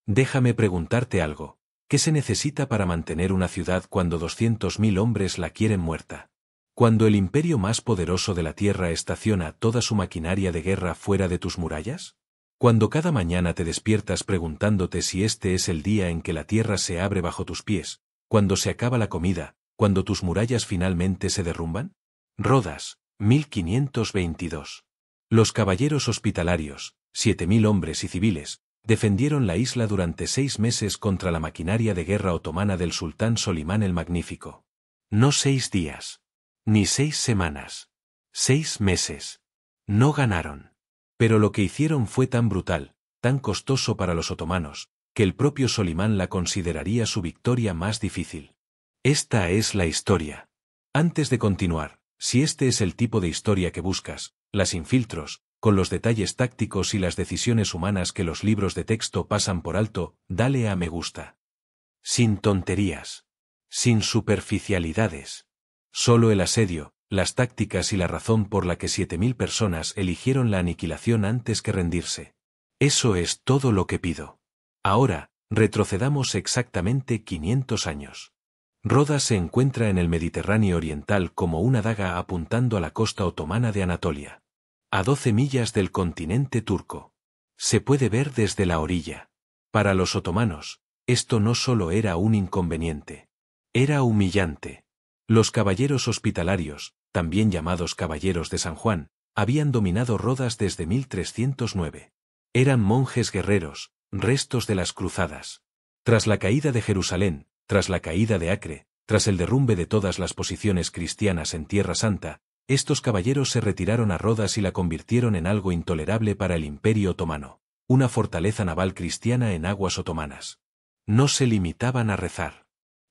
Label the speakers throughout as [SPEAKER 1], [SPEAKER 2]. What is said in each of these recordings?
[SPEAKER 1] Déjame preguntarte algo. ¿Qué se necesita para mantener una ciudad cuando 200.000 hombres la quieren muerta? Cuando el imperio más poderoso de la tierra estaciona toda su maquinaria de guerra fuera de tus murallas? Cuando cada mañana te despiertas preguntándote si este es el día en que la tierra se abre bajo tus pies, cuando se acaba la comida, cuando tus murallas finalmente se derrumban? Rodas, 1522. Los caballeros hospitalarios, 7.000 hombres y civiles, defendieron la isla durante 6 meses contra la maquinaria de guerra otomana del sultán Solimán el Magnífico. No 6 días. Ni 6 semanas. 6 meses. No ganaron. Pero lo que hicieron fue tan brutal, tan costoso para los otomanos, que el propio Solimán la consideraría su victoria más difícil. Esta es la historia. Antes de continuar, si este es el tipo de historia que buscas, la sin filtros, con los detalles tácticos y las decisiones humanas que los libros de texto pasan por alto, dale a me gusta. Sin tonterías. Sin superficialidades. Solo el asedio, las tácticas y la razón por la que 7.000 personas eligieron la aniquilación antes que rendirse. Eso es todo lo que pido. Ahora, retrocedamos exactamente 500 años. Rodas se encuentra en el Mediterráneo oriental como una daga apuntando a la costa otomana de Anatolia. A 12 millas del continente turco. Se puede ver desde la orilla. Para los otomanos, esto no solo era un inconveniente. Era humillante. Los caballeros hospitalarios, también llamados caballeros de San Juan, habían dominado Rodas desde 1309. Eran monjes guerreros, restos de las cruzadas. Tras la caída de Jerusalén, tras la caída de Acre, tras el derrumbe de todas las posiciones cristianas en Tierra Santa, estos caballeros se retiraron a Rodas y la convirtieron en algo intolerable para el Imperio Otomano, una fortaleza naval cristiana en aguas otomanas. No se limitaban a rezar.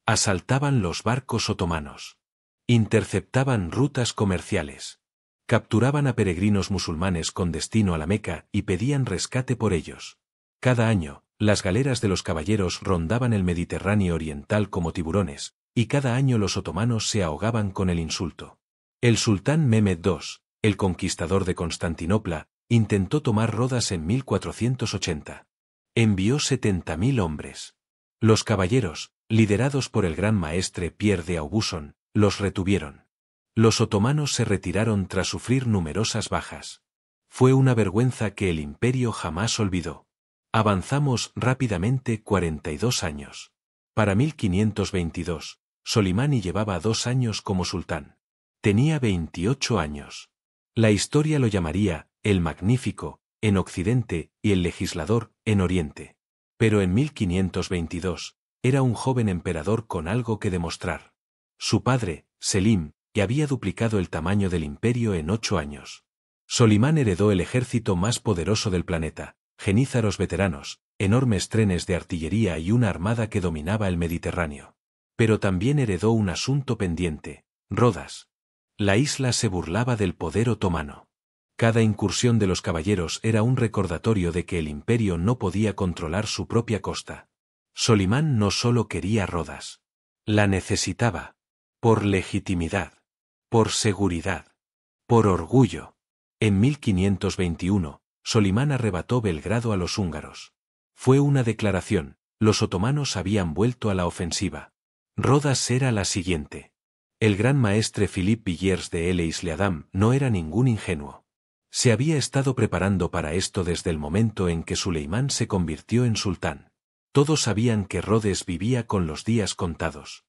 [SPEAKER 1] Asaltaban los barcos otomanos. Interceptaban rutas comerciales. Capturaban a peregrinos musulmanes con destino a la Meca y pedían rescate por ellos. Cada año, las galeras de los caballeros rondaban el Mediterráneo oriental como tiburones, y cada año los otomanos se ahogaban con el insulto. El sultán Mehmed II, el conquistador de Constantinopla, intentó tomar Rodas en 1480. Envió 70.000 hombres. Los caballeros, liderados por el gran maestre Pierre de Aubusson, los retuvieron. Los otomanos se retiraron tras sufrir numerosas bajas. Fue una vergüenza que el imperio jamás olvidó. Avanzamos rápidamente 42 años. Para 1522, Solimán llevaba 2 años como sultán. Tenía 28 años. La historia lo llamaría el Magnífico en Occidente y el Legislador en Oriente. Pero en 1522, era un joven emperador con algo que demostrar. Su padre, Selim, ya había duplicado el tamaño del imperio en 8 años. Solimán heredó el ejército más poderoso del planeta, genízaros veteranos, enormes trenes de artillería y una armada que dominaba el Mediterráneo. Pero también heredó un asunto pendiente, Rodas. La isla se burlaba del poder otomano. Cada incursión de los caballeros era un recordatorio de que el imperio no podía controlar su propia costa. Solimán no solo quería Rodas. La necesitaba. Por legitimidad. Por seguridad. Por orgullo. En 1521, Solimán arrebató Belgrado a los húngaros. Fue una declaración, los otomanos habían vuelto a la ofensiva. Rodas era la siguiente. El gran maestre Philippe Villers de l'Isle-Adam no era ningún ingenuo. Se había estado preparando para esto desde el momento en que Suleimán se convirtió en sultán. Todos sabían que Rodes vivía con los días contados.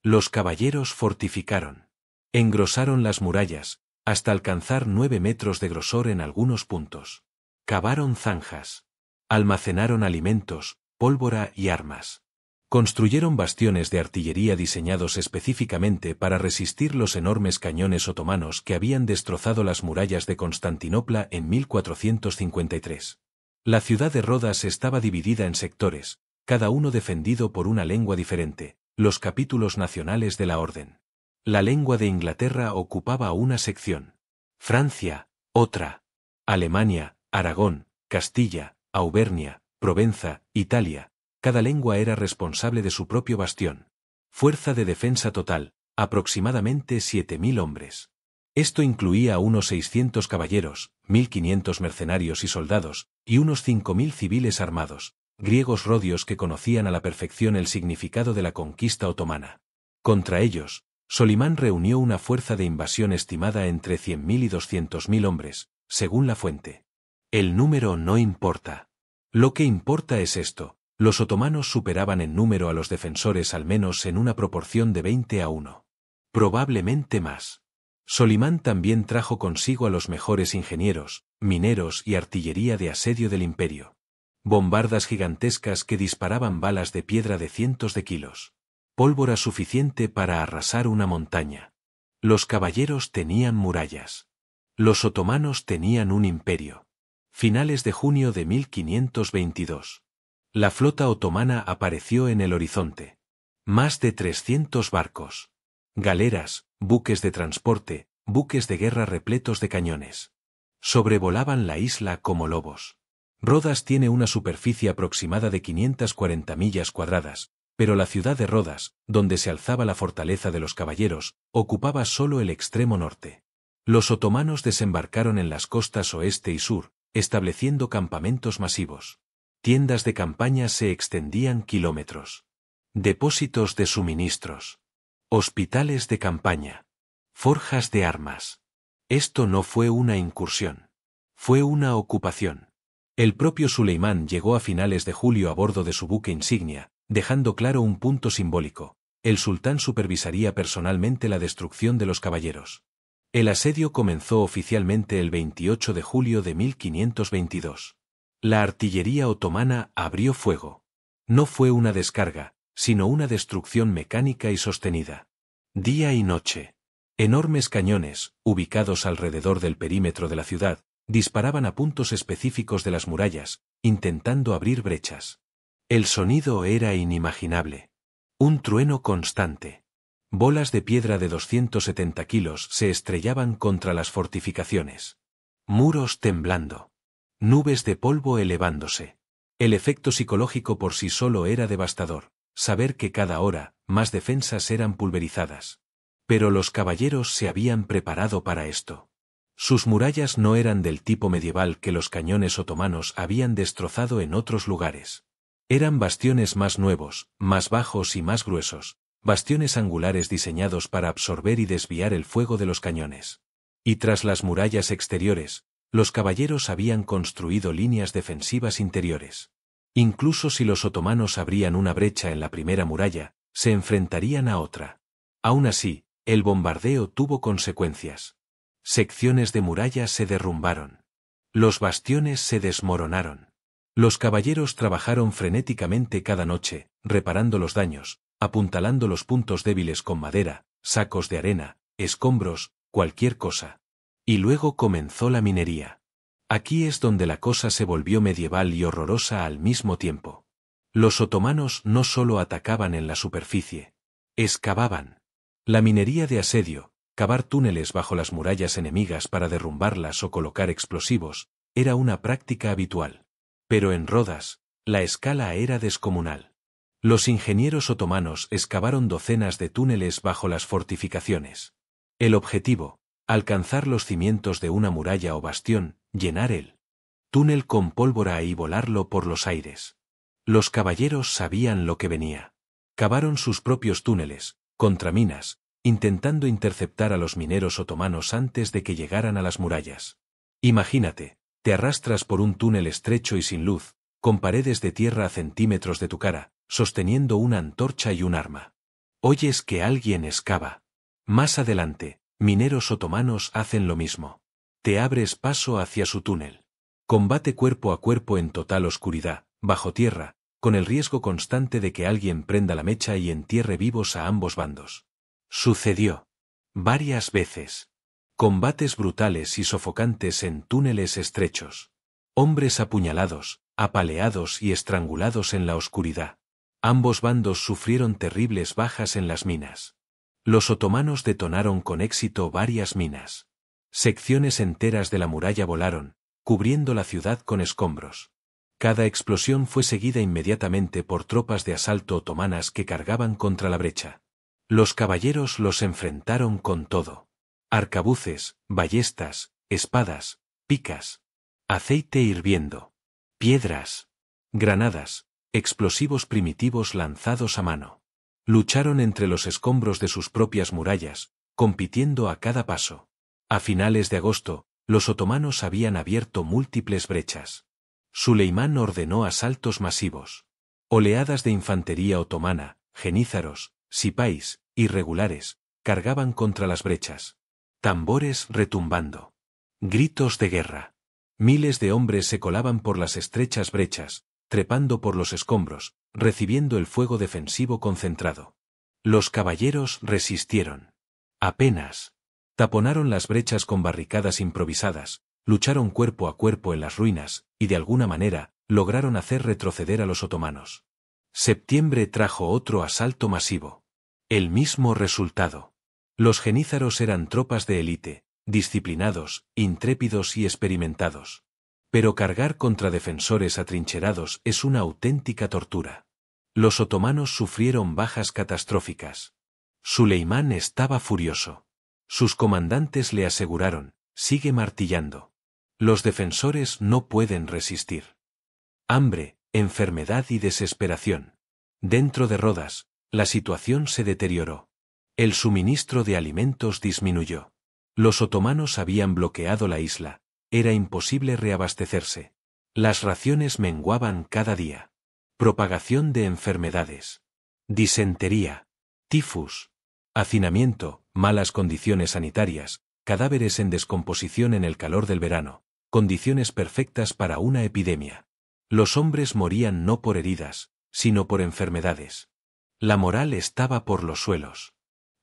[SPEAKER 1] Los caballeros fortificaron. Engrosaron las murallas, hasta alcanzar 9 metros de grosor en algunos puntos. Cavaron zanjas. Almacenaron alimentos, pólvora y armas. Construyeron bastiones de artillería diseñados específicamente para resistir los enormes cañones otomanos que habían destrozado las murallas de Constantinopla en 1453. La ciudad de Rodas estaba dividida en sectores, cada uno defendido por una lengua diferente, los capítulos nacionales de la orden. La lengua de Inglaterra ocupaba una sección. Francia, otra. Alemania, Aragón, Castilla, Auvernia, Provenza, Italia. Cada lengua era responsable de su propio bastión. Fuerza de defensa total, aproximadamente 7.000 hombres. Esto incluía a unos 600 caballeros, 1.500 mercenarios y soldados, y unos 5.000 civiles armados, griegos rodios que conocían a la perfección el significado de la conquista otomana. Contra ellos, Solimán reunió una fuerza de invasión estimada entre 100.000 y 200.000 hombres, según la fuente. El número no importa. Lo que importa es esto: los otomanos superaban en número a los defensores al menos en una proporción de 20-1. Probablemente más. Solimán también trajo consigo a los mejores ingenieros, mineros y artillería de asedio del imperio. Bombardas gigantescas que disparaban balas de piedra de cientos de kilos. Pólvora suficiente para arrasar una montaña. Los caballeros tenían murallas. Los otomanos tenían un imperio. Finales de junio de 1522. La flota otomana apareció en el horizonte. Más de 300 barcos. Galeras, buques de transporte, buques de guerra repletos de cañones. Sobrevolaban la isla como lobos. Rodas tiene una superficie aproximada de 540 millas cuadradas, pero la ciudad de Rodas, donde se alzaba la fortaleza de los caballeros, ocupaba solo el extremo norte. Los otomanos desembarcaron en las costas oeste y sur, estableciendo campamentos masivos. Tiendas de campaña se extendían kilómetros. Depósitos de suministros. Hospitales de campaña. Forjas de armas. Esto no fue una incursión. Fue una ocupación. El propio Suleimán llegó a finales de julio a bordo de su buque insignia, dejando claro un punto simbólico: el sultán supervisaría personalmente la destrucción de los caballeros. El asedio comenzó oficialmente el 28 de julio de 1522. La artillería otomana abrió fuego. No fue una descarga, sino una destrucción mecánica y sostenida. Día y noche. Enormes cañones, ubicados alrededor del perímetro de la ciudad, disparaban a puntos específicos de las murallas, intentando abrir brechas. El sonido era inimaginable. Un trueno constante. Bolas de piedra de 270 kilos se estrellaban contra las fortificaciones. Muros temblando. Nubes de polvo elevándose. El efecto psicológico por sí solo era devastador: saber que cada hora, más defensas eran pulverizadas. Pero los caballeros se habían preparado para esto. Sus murallas no eran del tipo medieval que los cañones otomanos habían destrozado en otros lugares. Eran bastiones más nuevos, más bajos y más gruesos, bastiones angulares diseñados para absorber y desviar el fuego de los cañones. Y tras las murallas exteriores, los caballeros habían construido líneas defensivas interiores. Incluso si los otomanos abrían una brecha en la primera muralla, se enfrentarían a otra. Aún así, el bombardeo tuvo consecuencias. Secciones de muralla se derrumbaron. Los bastiones se desmoronaron. Los caballeros trabajaron frenéticamente cada noche, reparando los daños, apuntalando los puntos débiles con madera, sacos de arena, escombros, cualquier cosa. Y luego comenzó la minería. Aquí es donde la cosa se volvió medieval y horrorosa al mismo tiempo. Los otomanos no solo atacaban en la superficie. Excavaban. La minería de asedio, cavar túneles bajo las murallas enemigas para derrumbarlas o colocar explosivos, era una práctica habitual. Pero en Rodas, la escala era descomunal. Los ingenieros otomanos excavaron docenas de túneles bajo las fortificaciones. El objetivo: alcanzar los cimientos de una muralla o bastión, llenar el túnel con pólvora y volarlo por los aires. Los caballeros sabían lo que venía. Cavaron sus propios túneles, contraminas, intentando interceptar a los mineros otomanos antes de que llegaran a las murallas. Imagínate, te arrastras por un túnel estrecho y sin luz, con paredes de tierra a centímetros de tu cara, sosteniendo una antorcha y un arma. Oyes que alguien excava. Más adelante, mineros otomanos hacen lo mismo. Te abres paso hacia su túnel. Combate cuerpo a cuerpo en total oscuridad, bajo tierra, con el riesgo constante de que alguien prenda la mecha y entierre vivos a ambos bandos. Sucedió varias veces. Combates brutales y sofocantes en túneles estrechos. Hombres apuñalados, apaleados y estrangulados en la oscuridad. Ambos bandos sufrieron terribles bajas en las minas. Los otomanos detonaron con éxito varias minas. Secciones enteras de la muralla volaron, cubriendo la ciudad con escombros. Cada explosión fue seguida inmediatamente por tropas de asalto otomanas que cargaban contra la brecha. Los caballeros los enfrentaron con todo. Arcabuces, ballestas, espadas, picas, aceite hirviendo, piedras, granadas, explosivos primitivos lanzados a mano. Lucharon entre los escombros de sus propias murallas, compitiendo a cada paso. A finales de agosto, los otomanos habían abierto múltiples brechas. Suleimán ordenó asaltos masivos. Oleadas de infantería otomana, jenízaros, sipáis, irregulares, cargaban contra las brechas. Tambores retumbando. Gritos de guerra. Miles de hombres se colaban por las estrechas brechas, trepando por los escombros, recibiendo el fuego defensivo concentrado. Los caballeros resistieron. Apenas. Taponaron las brechas con barricadas improvisadas, lucharon cuerpo a cuerpo en las ruinas, y de alguna manera, lograron hacer retroceder a los otomanos. Septiembre trajo otro asalto masivo. El mismo resultado. Los jenízaros eran tropas de élite, disciplinados, intrépidos y experimentados. Pero cargar contra defensores atrincherados es una auténtica tortura. Los otomanos sufrieron bajas catastróficas. Suleimán estaba furioso. Sus comandantes le aseguraron, sigue martillando. Los defensores no pueden resistir. Hambre, enfermedad y desesperación. Dentro de Rodas, la situación se deterioró. El suministro de alimentos disminuyó. Los otomanos habían bloqueado la isla. Era imposible reabastecerse. Las raciones menguaban cada día. Propagación de enfermedades. Disentería. Tifus. Hacinamiento, malas condiciones sanitarias, cadáveres en descomposición en el calor del verano, condiciones perfectas para una epidemia. Los hombres morían no por heridas, sino por enfermedades. La moral estaba por los suelos.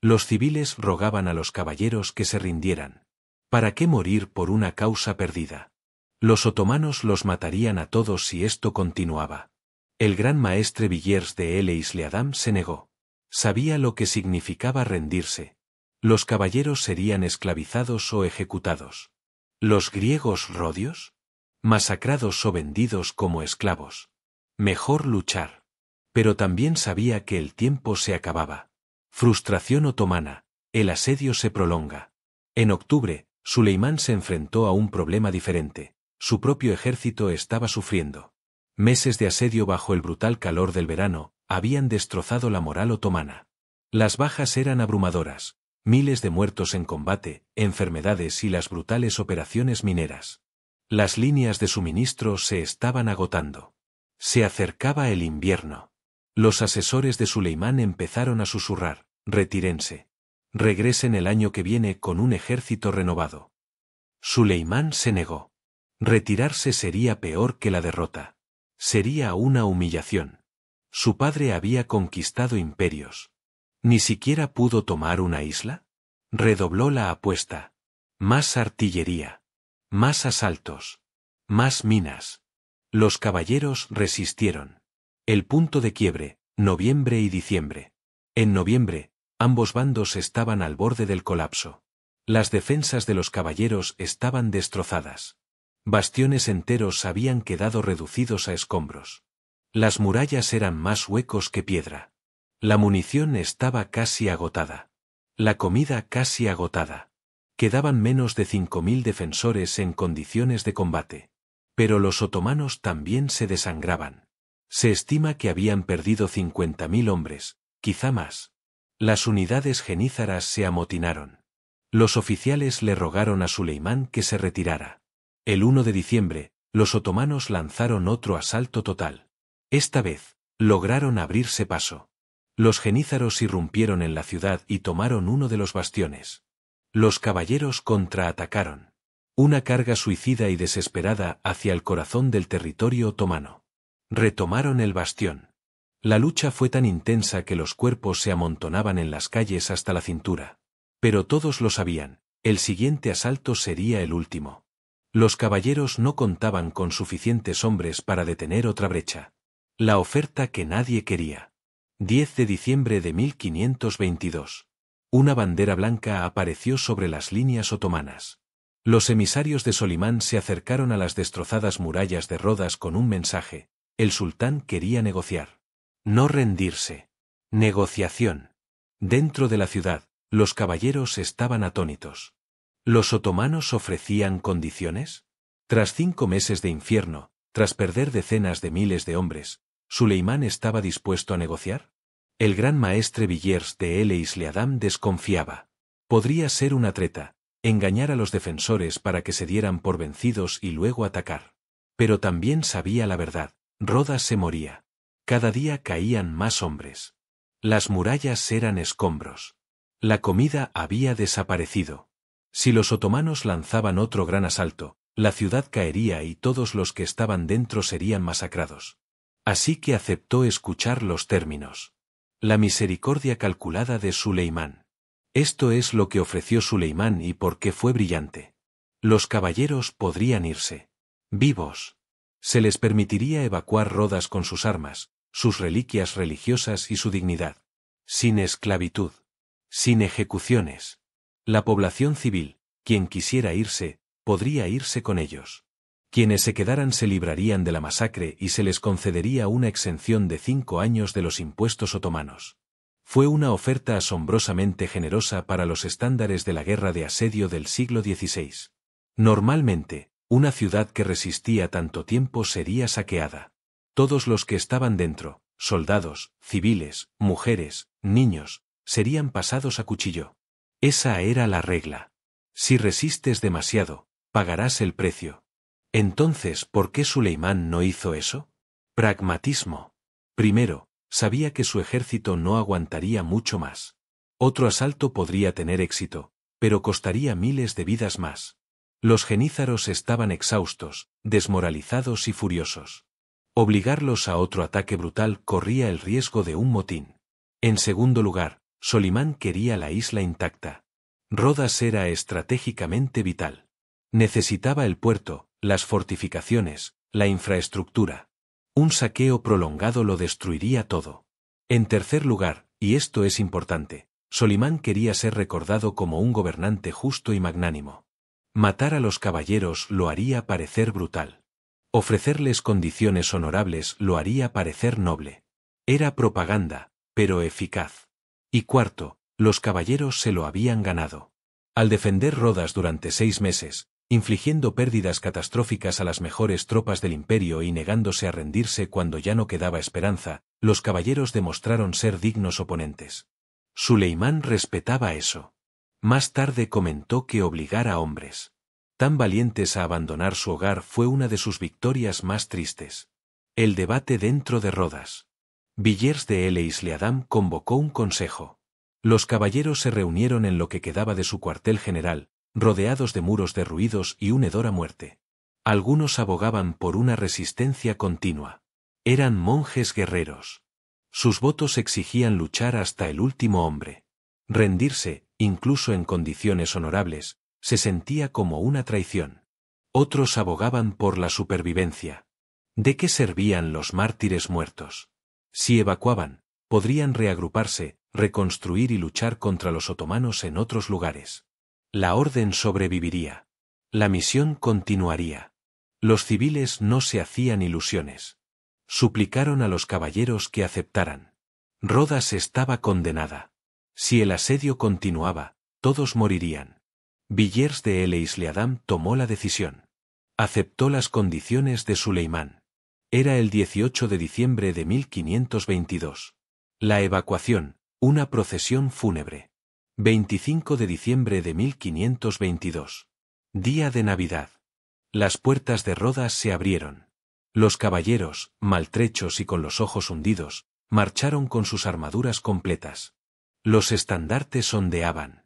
[SPEAKER 1] Los civiles rogaban a los caballeros que se rindieran. ¿Para qué morir por una causa perdida? Los otomanos los matarían a todos si esto continuaba. El gran maestre Villers de El Isle-Adam se negó. Sabía lo que significaba rendirse. Los caballeros serían esclavizados o ejecutados. ¿Los griegos rodios? Masacrados o vendidos como esclavos. Mejor luchar. Pero también sabía que el tiempo se acababa. Frustración otomana. El asedio se prolonga. En octubre, Suleimán se enfrentó a un problema diferente. Su propio ejército estaba sufriendo. Meses de asedio bajo el brutal calor del verano habían destrozado la moral otomana. Las bajas eran abrumadoras, miles de muertos en combate, enfermedades y las brutales operaciones mineras. Las líneas de suministro se estaban agotando. Se acercaba el invierno. Los asesores de Suleimán empezaron a susurrar, retírense. Regresen el año que viene con un ejército renovado. Suleimán se negó. Retirarse sería peor que la derrota. Sería una humillación. Su padre había conquistado imperios. ¿Ni siquiera pudo tomar una isla? Redobló la apuesta. Más artillería. Más asaltos. Más minas. Los caballeros resistieron. El punto de quiebre, noviembre y diciembre. En noviembre, ambos bandos estaban al borde del colapso. Las defensas de los caballeros estaban destrozadas. Bastiones enteros habían quedado reducidos a escombros. Las murallas eran más huecos que piedra. La munición estaba casi agotada. La comida casi agotada. Quedaban menos de 5.000 defensores en condiciones de combate. Pero los otomanos también se desangraban. Se estima que habían perdido 50.000 hombres, quizá más. Las unidades jenízaras se amotinaron. Los oficiales le rogaron a Suleimán que se retirara. El 1 de diciembre, los otomanos lanzaron otro asalto total. Esta vez, lograron abrirse paso. Los jenízaros irrumpieron en la ciudad y tomaron uno de los bastiones. Los caballeros contraatacaron. Una carga suicida y desesperada hacia el corazón del territorio otomano. Retomaron el bastión. La lucha fue tan intensa que los cuerpos se amontonaban en las calles hasta la cintura. Pero todos lo sabían, el siguiente asalto sería el último. Los caballeros no contaban con suficientes hombres para detener otra brecha. La oferta que nadie quería. 10 de diciembre de 1522. Una bandera blanca apareció sobre las líneas otomanas. Los emisarios de Solimán se acercaron a las destrozadas murallas de Rodas con un mensaje. El sultán quería negociar. No rendirse. Negociación. Dentro de la ciudad, los caballeros estaban atónitos. ¿Los otomanos ofrecían condiciones? Tras 5 meses de infierno, tras perder decenas de miles de hombres, ¿Suleimán estaba dispuesto a negociar? El gran maestre Villers de El Isle-Adam desconfiaba. Podría ser una treta, engañar a los defensores para que se dieran por vencidos y luego atacar. Pero también sabía la verdad, Rodas se moría. Cada día caían más hombres. Las murallas eran escombros. La comida había desaparecido. Si los otomanos lanzaban otro gran asalto, la ciudad caería y todos los que estaban dentro serían masacrados. Así que aceptó escuchar los términos. La misericordia calculada de Suleimán. Esto es lo que ofreció Suleimán y por qué fue brillante. Los caballeros podrían irse. Vivos. Se les permitiría evacuar Rodas con sus armas, sus reliquias religiosas y su dignidad. Sin esclavitud. Sin ejecuciones. La población civil, quien quisiera irse, podría irse con ellos. Quienes se quedaran se librarían de la masacre y se les concedería una exención de 5 años de los impuestos otomanos. Fue una oferta asombrosamente generosa para los estándares de la guerra de asedio del siglo XVI. Normalmente, una ciudad que resistía tanto tiempo sería saqueada. Todos los que estaban dentro, soldados, civiles, mujeres, niños, serían pasados a cuchillo. Esa era la regla. Si resistes demasiado, pagarás el precio. Entonces, ¿por qué Suleimán no hizo eso? Pragmatismo. Primero, sabía que su ejército no aguantaría mucho más. Otro asalto podría tener éxito, pero costaría miles de vidas más. Los genízaros estaban exhaustos, desmoralizados y furiosos. Obligarlos a otro ataque brutal corría el riesgo de un motín. En segundo lugar, Solimán quería la isla intacta. Rodas era estratégicamente vital. Necesitaba el puerto, las fortificaciones, la infraestructura. Un saqueo prolongado lo destruiría todo. En tercer lugar, y esto es importante, Solimán quería ser recordado como un gobernante justo y magnánimo. Matar a los caballeros lo haría parecer brutal. Ofrecerles condiciones honorables lo haría parecer noble. Era propaganda, pero eficaz. Y cuarto, los caballeros se lo habían ganado. Al defender Rodas durante 6 meses, infligiendo pérdidas catastróficas a las mejores tropas del imperio y negándose a rendirse cuando ya no quedaba esperanza, los caballeros demostraron ser dignos oponentes. Suleimán respetaba eso. Más tarde comentó que obligar a hombres tan valientes a abandonar su hogar fue una de sus victorias más tristes. El debate dentro de Rodas. Villers de El Isle-Adam convocó un consejo. Los caballeros se reunieron en lo que quedaba de su cuartel general, rodeados de muros derruidos y un hedor a muerte. Algunos abogaban por una resistencia continua. Eran monjes guerreros. Sus votos exigían luchar hasta el último hombre. Rendirse, incluso en condiciones honorables, se sentía como una traición. Otros abogaban por la supervivencia. ¿De qué servían los mártires muertos? Si evacuaban, podrían reagruparse, reconstruir y luchar contra los otomanos en otros lugares. La orden sobreviviría. La misión continuaría. Los civiles no se hacían ilusiones. Suplicaron a los caballeros que aceptaran. Rodas estaba condenada. Si el asedio continuaba, todos morirían. Villers de El Isle-Adam tomó la decisión. Aceptó las condiciones de Suleimán. Era el 18 de diciembre de 1522. La evacuación, una procesión fúnebre. 25 de diciembre de 1522. Día de Navidad. Las puertas de Rodas se abrieron. Los caballeros, maltrechos y con los ojos hundidos, marcharon con sus armaduras completas. Los estandartes ondeaban.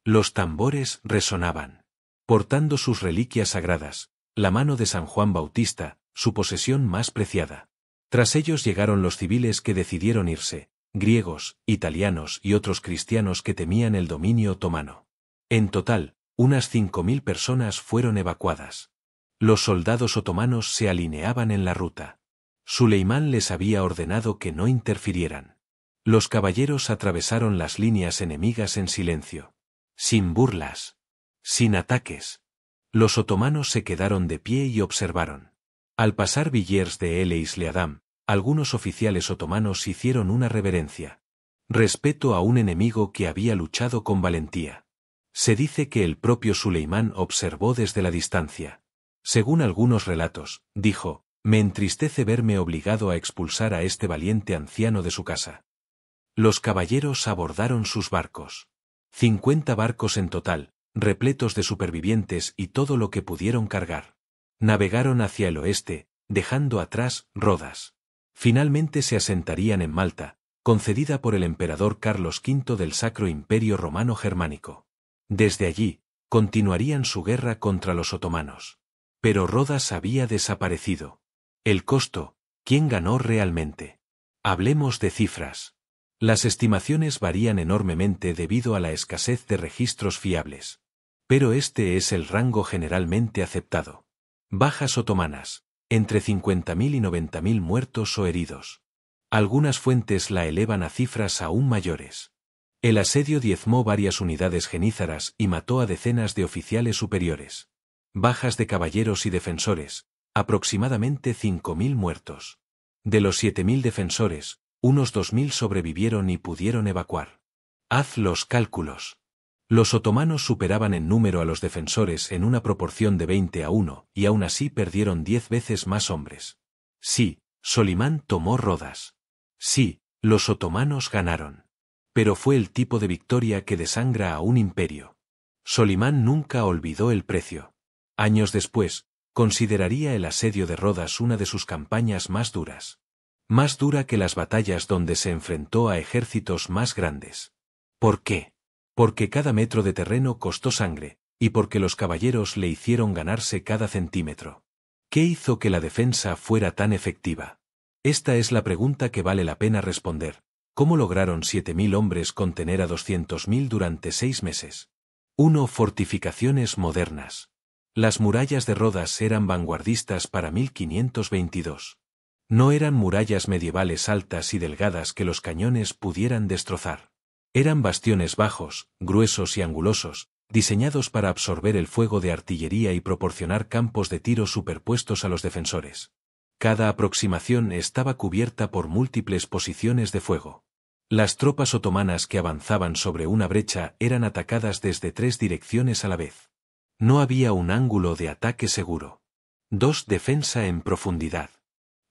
[SPEAKER 1] Los tambores resonaban. Portando sus reliquias sagradas, la mano de San Juan Bautista, su posesión más preciada. Tras ellos llegaron los civiles que decidieron irse, griegos, italianos y otros cristianos que temían el dominio otomano. En total, unas 5.000 personas fueron evacuadas. Los soldados otomanos se alineaban en la ruta. Suleimán les había ordenado que no interfirieran. Los caballeros atravesaron las líneas enemigas en silencio. Sin burlas. Sin ataques. Los otomanos se quedaron de pie y observaron. Al pasar Villers de El Isle-Adam, algunos oficiales otomanos hicieron una reverencia. Respeto a un enemigo que había luchado con valentía. Se dice que el propio Suleimán observó desde la distancia. Según algunos relatos, dijo, Me entristece verme obligado a expulsar a este valiente anciano de su casa. Los caballeros abordaron sus barcos. 50 barcos en total, repletos de supervivientes y todo lo que pudieron cargar. Navegaron hacia el oeste, dejando atrás Rodas. Finalmente se asentarían en Malta, concedida por el emperador Carlos V del Sacro Imperio Romano Germánico. Desde allí, continuarían su guerra contra los otomanos. Pero Rodas había desaparecido. El costo, ¿quién ganó realmente? Hablemos de cifras. Las estimaciones varían enormemente debido a la escasez de registros fiables. Pero este es el rango generalmente aceptado. Bajas otomanas, entre 50.000 y 90.000 muertos o heridos. Algunas fuentes la elevan a cifras aún mayores. El asedio diezmó varias unidades genízaras y mató a decenas de oficiales superiores. Bajas de caballeros y defensores, aproximadamente 5.000 muertos. De los 7.000 defensores, unos 2.000 sobrevivieron y pudieron evacuar. Haz los cálculos. Los otomanos superaban en número a los defensores en una proporción de 20-1, y aún así perdieron 10 veces más hombres. Sí, Solimán tomó Rodas. Sí, los otomanos ganaron. Pero fue el tipo de victoria que desangra a un imperio. Solimán nunca olvidó el precio. Años después, consideraría el asedio de Rodas una de sus campañas más duras. Más dura que las batallas donde se enfrentó a ejércitos más grandes. ¿Por qué? Porque cada metro de terreno costó sangre, y porque los caballeros le hicieron ganarse cada centímetro. ¿Qué hizo que la defensa fuera tan efectiva? Esta es la pregunta que vale la pena responder. ¿Cómo lograron 7.000 hombres contener a 200.000 durante 6 meses? 1. Fortificaciones modernas. Las murallas de Rodas eran vanguardistas para 1522. No eran murallas medievales altas y delgadas que los cañones pudieran destrozar. Eran bastiones bajos, gruesos y angulosos, diseñados para absorber el fuego de artillería y proporcionar campos de tiro superpuestos a los defensores. Cada aproximación estaba cubierta por múltiples posiciones de fuego. Las tropas otomanas que avanzaban sobre una brecha eran atacadas desde 3 direcciones a la vez. No había un ángulo de ataque seguro. 2. Defensa en profundidad.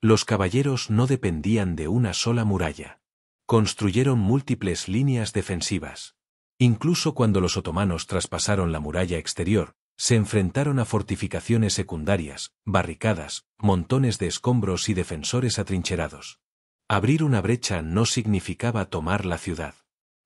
[SPEAKER 1] Los caballeros no dependían de una sola muralla. Construyeron múltiples líneas defensivas. Incluso cuando los otomanos traspasaron la muralla exterior, se enfrentaron a fortificaciones secundarias, barricadas, montones de escombros y defensores atrincherados. Abrir una brecha no significaba tomar la ciudad.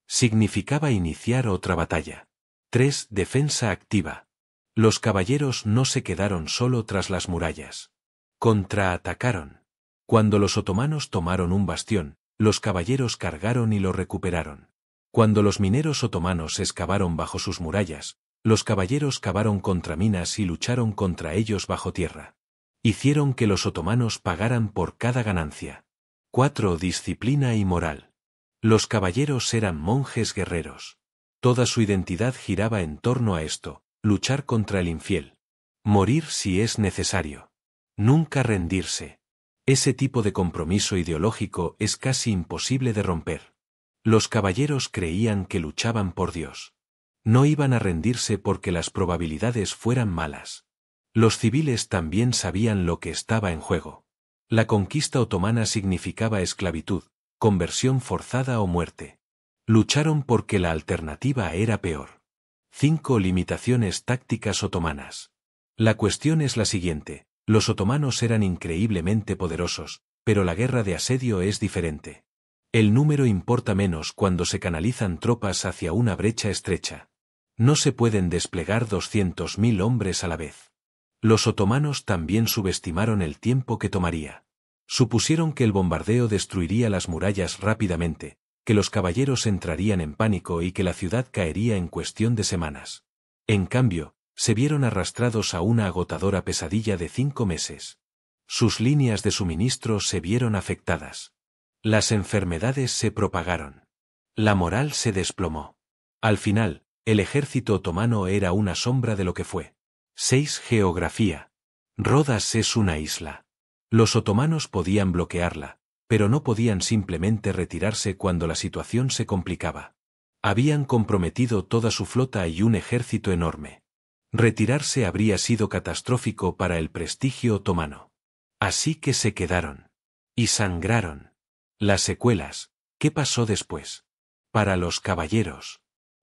[SPEAKER 1] Significaba iniciar otra batalla. 3. Defensa activa. Los caballeros no se quedaron solo tras las murallas. Contraatacaron. Cuando los otomanos tomaron un bastión, los caballeros cargaron y lo recuperaron. Cuando los mineros otomanos excavaron bajo sus murallas, los caballeros cavaron contraminas y lucharon contra ellos bajo tierra. Hicieron que los otomanos pagaran por cada ganancia. 4. Disciplina y moral. Los caballeros eran monjes guerreros. Toda su identidad giraba en torno a esto: luchar contra el infiel. Morir si es necesario. Nunca rendirse. Ese tipo de compromiso ideológico es casi imposible de romper. Los caballeros creían que luchaban por Dios. No iban a rendirse porque las probabilidades fueran malas. Los civiles también sabían lo que estaba en juego. La conquista otomana significaba esclavitud, conversión forzada o muerte. Lucharon porque la alternativa era peor. 5. Limitaciones tácticas otomanas. La cuestión es la siguiente: los otomanos eran increíblemente poderosos, pero la guerra de asedio es diferente. El número importa menos cuando se canalizan tropas hacia una brecha estrecha. No se pueden desplegar 200.000 hombres a la vez. Los otomanos también subestimaron el tiempo que tomaría. Supusieron que el bombardeo destruiría las murallas rápidamente, que los caballeros entrarían en pánico y que la ciudad caería en cuestión de semanas. En cambio, se vieron arrastrados a una agotadora pesadilla de 5 meses. Sus líneas de suministro se vieron afectadas. Las enfermedades se propagaron. La moral se desplomó. Al final, el ejército otomano era una sombra de lo que fue. 6. Geografía. Rodas es una isla. Los otomanos podían bloquearla, pero no podían simplemente retirarse cuando la situación se complicaba. Habían comprometido toda su flota y un ejército enorme. Retirarse habría sido catastrófico para el prestigio otomano. Así que se quedaron. Y sangraron. Las secuelas, ¿qué pasó después? Para los caballeros.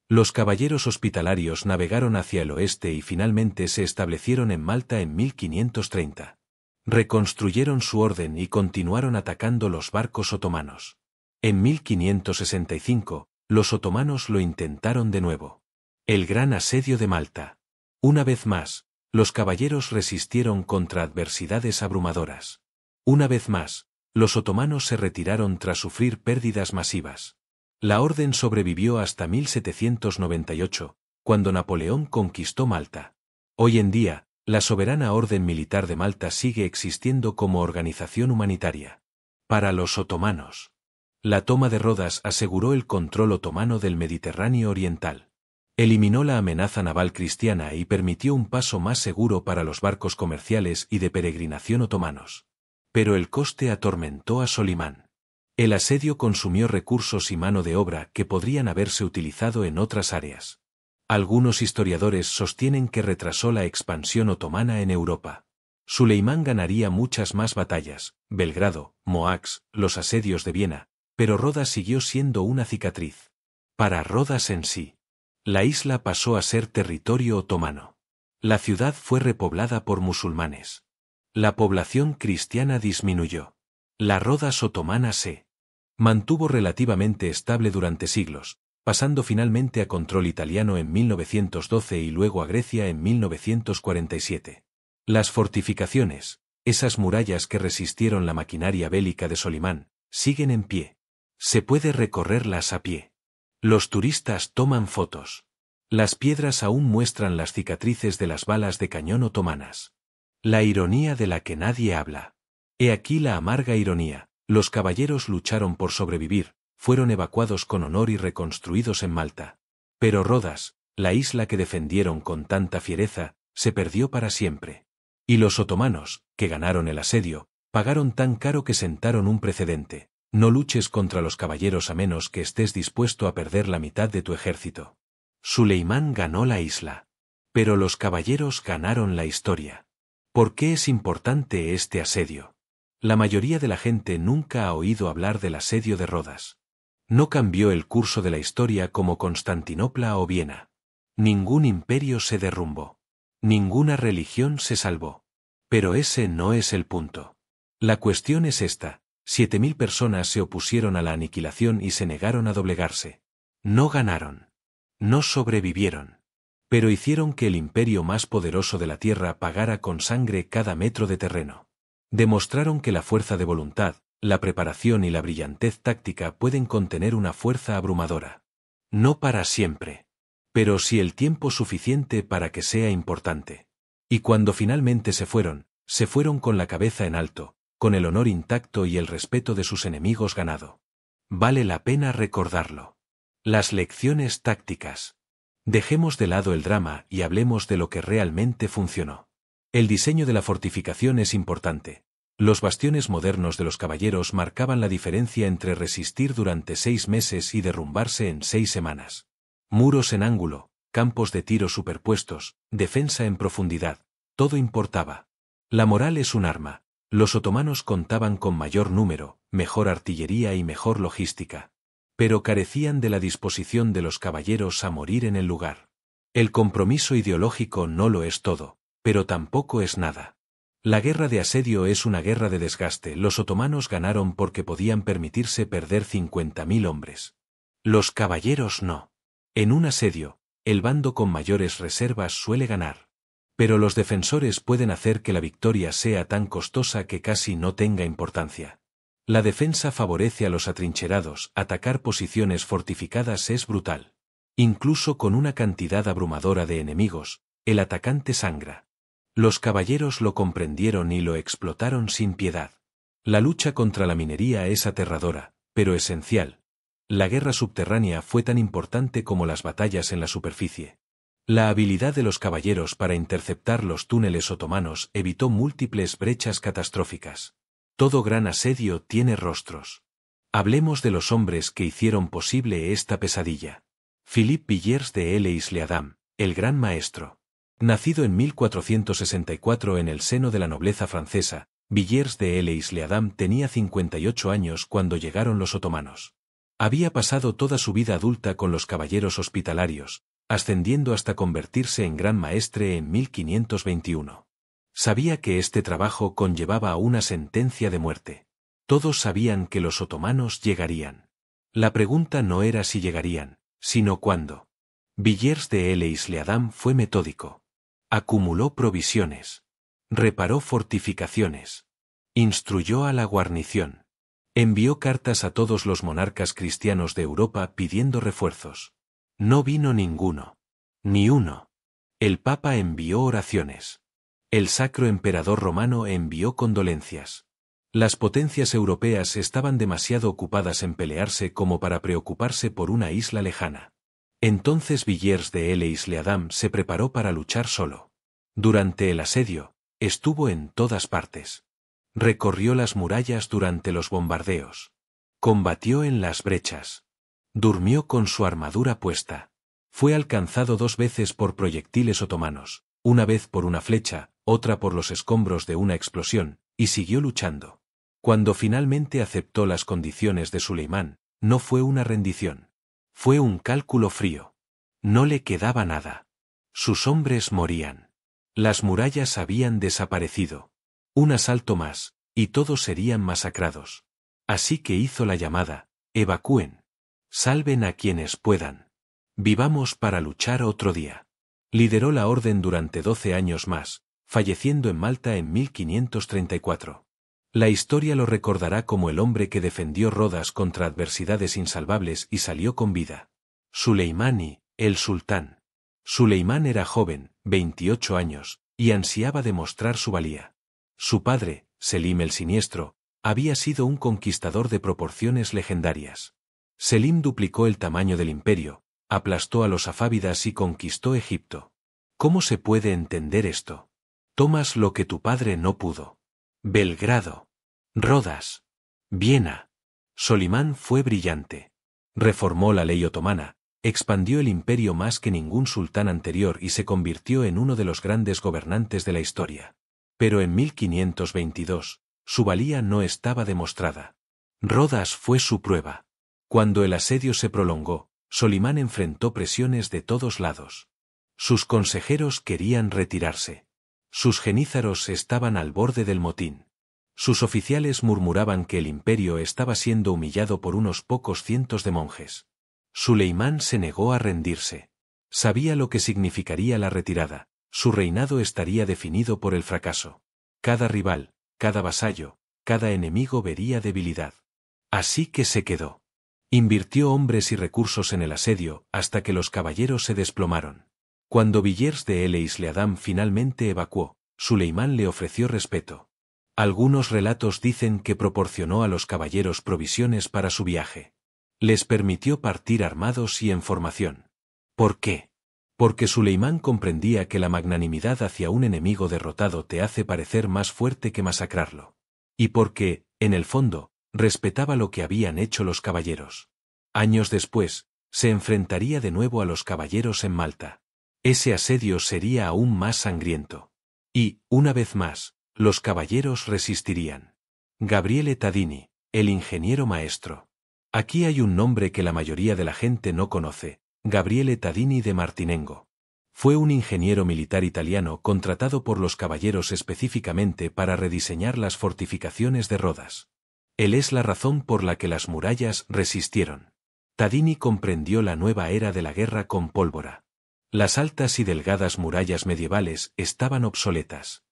[SPEAKER 1] Los caballeros hospitalarios navegaron hacia el oeste y finalmente se establecieron en Malta en 1530. Reconstruyeron su orden y continuaron atacando los barcos otomanos. En 1565, los otomanos lo intentaron de nuevo. El gran asedio de Malta. Una vez más, los caballeros resistieron contra adversidades abrumadoras. Una vez más, los otomanos se retiraron tras sufrir pérdidas masivas. La orden sobrevivió hasta 1798, cuando Napoleón conquistó Malta. Hoy en día, la Soberana Orden Militar de Malta sigue existiendo como organización humanitaria. Para los otomanos. La toma de Rodas aseguró el control otomano del Mediterráneo Oriental. Eliminó la amenaza naval cristiana y permitió un paso más seguro para los barcos comerciales y de peregrinación otomanos. Pero el coste atormentó a Solimán. El asedio consumió recursos y mano de obra que podrían haberse utilizado en otras áreas. Algunos historiadores sostienen que retrasó la expansión otomana en Europa. Suleimán ganaría muchas más batallas, Belgrado, Moax, los asedios de Viena, pero Rodas siguió siendo una cicatriz. Para Rodas en sí, la isla pasó a ser territorio otomano. La ciudad fue repoblada por musulmanes. La población cristiana disminuyó. La Rodas otomana se mantuvo relativamente estable durante siglos, pasando finalmente a control italiano en 1912 y luego a Grecia en 1947. Las fortificaciones, esas murallas que resistieron la maquinaria bélica de Solimán, siguen en pie. Se puede recorrerlas a pie. Los turistas toman fotos. Las piedras aún muestran las cicatrices de las balas de cañón otomanas. La ironía de la que nadie habla. He aquí la amarga ironía. Los caballeros lucharon por sobrevivir, fueron evacuados con honor y reconstruidos en Malta. Pero Rodas, la isla que defendieron con tanta fiereza, se perdió para siempre. Y los otomanos, que ganaron el asedio, pagaron tan caro que sentaron un precedente. No luches contra los caballeros a menos que estés dispuesto a perder la mitad de tu ejército. Suleimán ganó la isla. Pero los caballeros ganaron la historia. ¿Por qué es importante este asedio? La mayoría de la gente nunca ha oído hablar del asedio de Rodas. No cambió el curso de la historia como Constantinopla o Viena. Ningún imperio se derrumbó. Ninguna religión se salvó. Pero ese no es el punto. La cuestión es esta: 7.000 personas se opusieron a la aniquilación y se negaron a doblegarse. No ganaron. No sobrevivieron. Pero hicieron que el imperio más poderoso de la tierra pagara con sangre cada metro de terreno. Demostraron que la fuerza de voluntad, la preparación y la brillantez táctica pueden contener una fuerza abrumadora. No para siempre. Pero sí el tiempo suficiente para que sea importante. Y cuando finalmente se fueron con la cabeza en alto, con el honor intacto y el respeto de sus enemigos ganado. Vale la pena recordarlo. Las lecciones tácticas. Dejemos de lado el drama y hablemos de lo que realmente funcionó. El diseño de la fortificación es importante. Los bastiones modernos de los caballeros marcaban la diferencia entre resistir durante 6 meses y derrumbarse en 6 semanas. Muros en ángulo, campos de tiro superpuestos, defensa en profundidad, todo importaba. La moral es un arma. Los otomanos contaban con mayor número, mejor artillería y mejor logística. Pero carecían de la disposición de los caballeros a morir en el lugar. El compromiso ideológico no lo es todo, pero tampoco es nada. La guerra de asedio es una guerra de desgaste. Los otomanos ganaron porque podían permitirse perder 50.000 hombres. Los caballeros no. En un asedio, el bando con mayores reservas suele ganar. Pero los defensores pueden hacer que la victoria sea tan costosa que casi no tenga importancia. La defensa favorece a los atrincherados. Atacar posiciones fortificadas es brutal. Incluso con una cantidad abrumadora de enemigos, el atacante sangra. Los caballeros lo comprendieron y lo explotaron sin piedad. La lucha contra la minería es aterradora, pero esencial. La guerra subterránea fue tan importante como las batallas en la superficie. La habilidad de los caballeros para interceptar los túneles otomanos evitó múltiples brechas catastróficas. Todo gran asedio tiene rostros. Hablemos de los hombres que hicieron posible esta pesadilla. Philippe Villers de L'Isle-Adam, el gran maestro. Nacido en 1464 en el seno de la nobleza francesa, Villers de l'Isle-Adam tenía 58 años cuando llegaron los otomanos. Había pasado toda su vida adulta con los caballeros hospitalarios, ascendiendo hasta convertirse en gran maestre en 1521. Sabía que este trabajo conllevaba a una sentencia de muerte. Todos sabían que los otomanos llegarían. La pregunta no era si llegarían, sino cuándo. Villers de l'Isle-Adam fue metódico. Acumuló provisiones. Reparó fortificaciones. Instruyó a la guarnición. Envió cartas a todos los monarcas cristianos de Europa pidiendo refuerzos. No vino ninguno. Ni uno. El Papa envió oraciones. El Sacro Emperador Romano envió condolencias. Las potencias europeas estaban demasiado ocupadas en pelearse como para preocuparse por una isla lejana. Entonces Villers de l'Isle-Adam se preparó para luchar solo. Durante el asedio, estuvo en todas partes. Recorrió las murallas durante los bombardeos. Combatió en las brechas. Durmió con su armadura puesta. Fue alcanzado 2 veces por proyectiles otomanos, una vez por una flecha, otra por los escombros de una explosión, y siguió luchando. Cuando finalmente aceptó las condiciones de Suleimán, no fue una rendición. Fue un cálculo frío. No le quedaba nada. Sus hombres morían. Las murallas habían desaparecido. Un asalto más, y todos serían masacrados. Así que hizo la llamada: evacúen. Salven a quienes puedan. Vivamos para luchar otro día. Lideró la orden durante 12 años más, falleciendo en Malta en 1534. La historia lo recordará como el hombre que defendió Rodas contra adversidades insalvables y salió con vida. Suleimani, el sultán. Suleimán era joven, 28 años, y ansiaba demostrar su valía. Su padre, Selim el Siniestro, había sido un conquistador de proporciones legendarias. Selim duplicó el tamaño del imperio, aplastó a los safávidas y conquistó Egipto. ¿Cómo se puede entender esto? Tomas lo que tu padre no pudo. Belgrado. Rodas. Viena. Solimán fue brillante. Reformó la ley otomana, expandió el imperio más que ningún sultán anterior y se convirtió en uno de los grandes gobernantes de la historia. Pero en 1522, su valía no estaba demostrada. Rodas fue su prueba. Cuando el asedio se prolongó, Solimán enfrentó presiones de todos lados. Sus consejeros querían retirarse. Sus genízaros estaban al borde del motín. Sus oficiales murmuraban que el imperio estaba siendo humillado por unos pocos cientos de monjes. Suleimán se negó a rendirse. Sabía lo que significaría la retirada. Su reinado estaría definido por el fracaso. Cada rival, cada vasallo, cada enemigo vería debilidad. Así que se quedó. Invirtió hombres y recursos en el asedio hasta que los caballeros se desplomaron. Cuando Villers de l'Isle-Adam finalmente evacuó, Suleimán le ofreció respeto. Algunos relatos dicen que proporcionó a los caballeros provisiones para su viaje. Les permitió partir armados y en formación. ¿Por qué? Porque Suleimán comprendía que la magnanimidad hacia un enemigo derrotado te hace parecer más fuerte que masacrarlo. Y porque, en el fondo, respetaba lo que habían hecho los caballeros. Años después, se enfrentaría de nuevo a los caballeros en Malta. Ese asedio sería aún más sangriento. Y, una vez más, los caballeros resistirían. Gabriele Tadini, el ingeniero maestro. Aquí hay un nombre que la mayoría de la gente no conoce: Gabriele Tadini de Martinengo. Fue un ingeniero militar italiano contratado por los caballeros específicamente para rediseñar las fortificaciones de Rodas. Él es la razón por la que las murallas resistieron. Tadini comprendió la nueva era de la guerra con pólvora. Las altas y delgadas murallas medievales estaban obsoletas.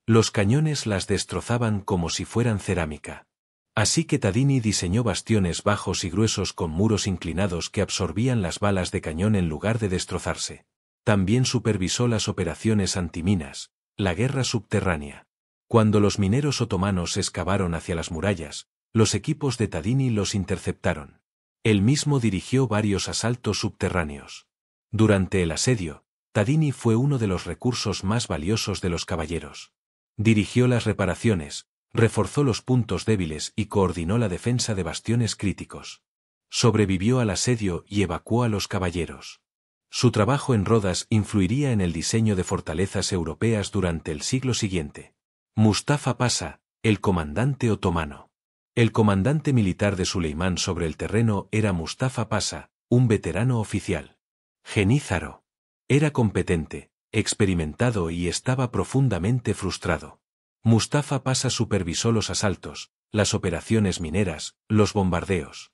[SPEAKER 1] Los cañones las destrozaban como si fueran cerámica. Así que Tadini diseñó bastiones bajos y gruesos con muros inclinados que absorbían las balas de cañón en lugar de destrozarse. También supervisó las operaciones antiminas, la guerra subterránea. Cuando los mineros otomanos excavaron hacia las murallas, los equipos de Tadini los interceptaron. Él mismo dirigió varios asaltos subterráneos. Durante el asedio, Tadini fue uno de los recursos más valiosos de los caballeros. Dirigió las reparaciones, reforzó los puntos débiles y coordinó la defensa de bastiones críticos. Sobrevivió al asedio y evacuó a los caballeros. Su trabajo en Rodas influiría en el diseño de fortalezas europeas durante el siglo siguiente. Mustafa Pasha, El comandante otomano. El comandante militar de Suleimán sobre el terreno era Mustafa Pasha, un veterano oficial. Genízaro. Era competente, experimentado y estaba profundamente frustrado. Mustafa Pasha supervisó los asaltos, las operaciones mineras, los bombardeos.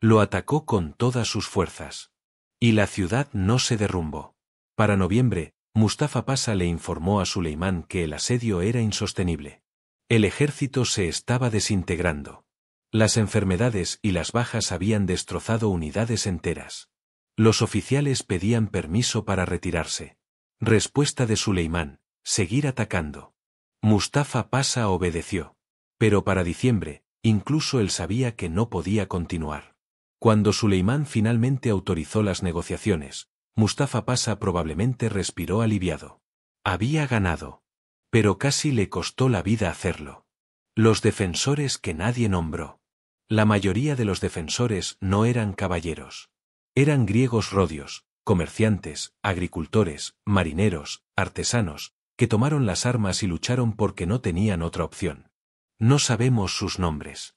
[SPEAKER 1] Lo atacó con todas sus fuerzas. Y la ciudad no se derrumbó. Para noviembre, Mustafa Pasha le informó a Suleimán que el asedio era insostenible. El ejército se estaba desintegrando. Las enfermedades y las bajas habían destrozado unidades enteras. Los oficiales pedían permiso para retirarse. Respuesta de Suleimán: seguir atacando. Mustafa Pasha obedeció. Pero para diciembre, incluso él sabía que no podía continuar. Cuando Suleimán finalmente autorizó las negociaciones, Mustafa Pasha probablemente respiró aliviado. Había ganado. Pero casi le costó la vida hacerlo. Los defensores que nadie nombró. La mayoría de los defensores no eran caballeros. Eran griegos rodios, comerciantes, agricultores, marineros, artesanos, que tomaron las armas y lucharon porque no tenían otra opción. No sabemos sus nombres.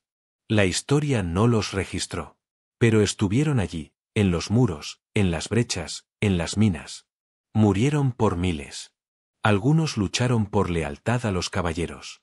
[SPEAKER 1] La historia no los registró. Pero estuvieron allí, en los muros, en las brechas, en las minas. Murieron por miles. Algunos lucharon por lealtad a los caballeros.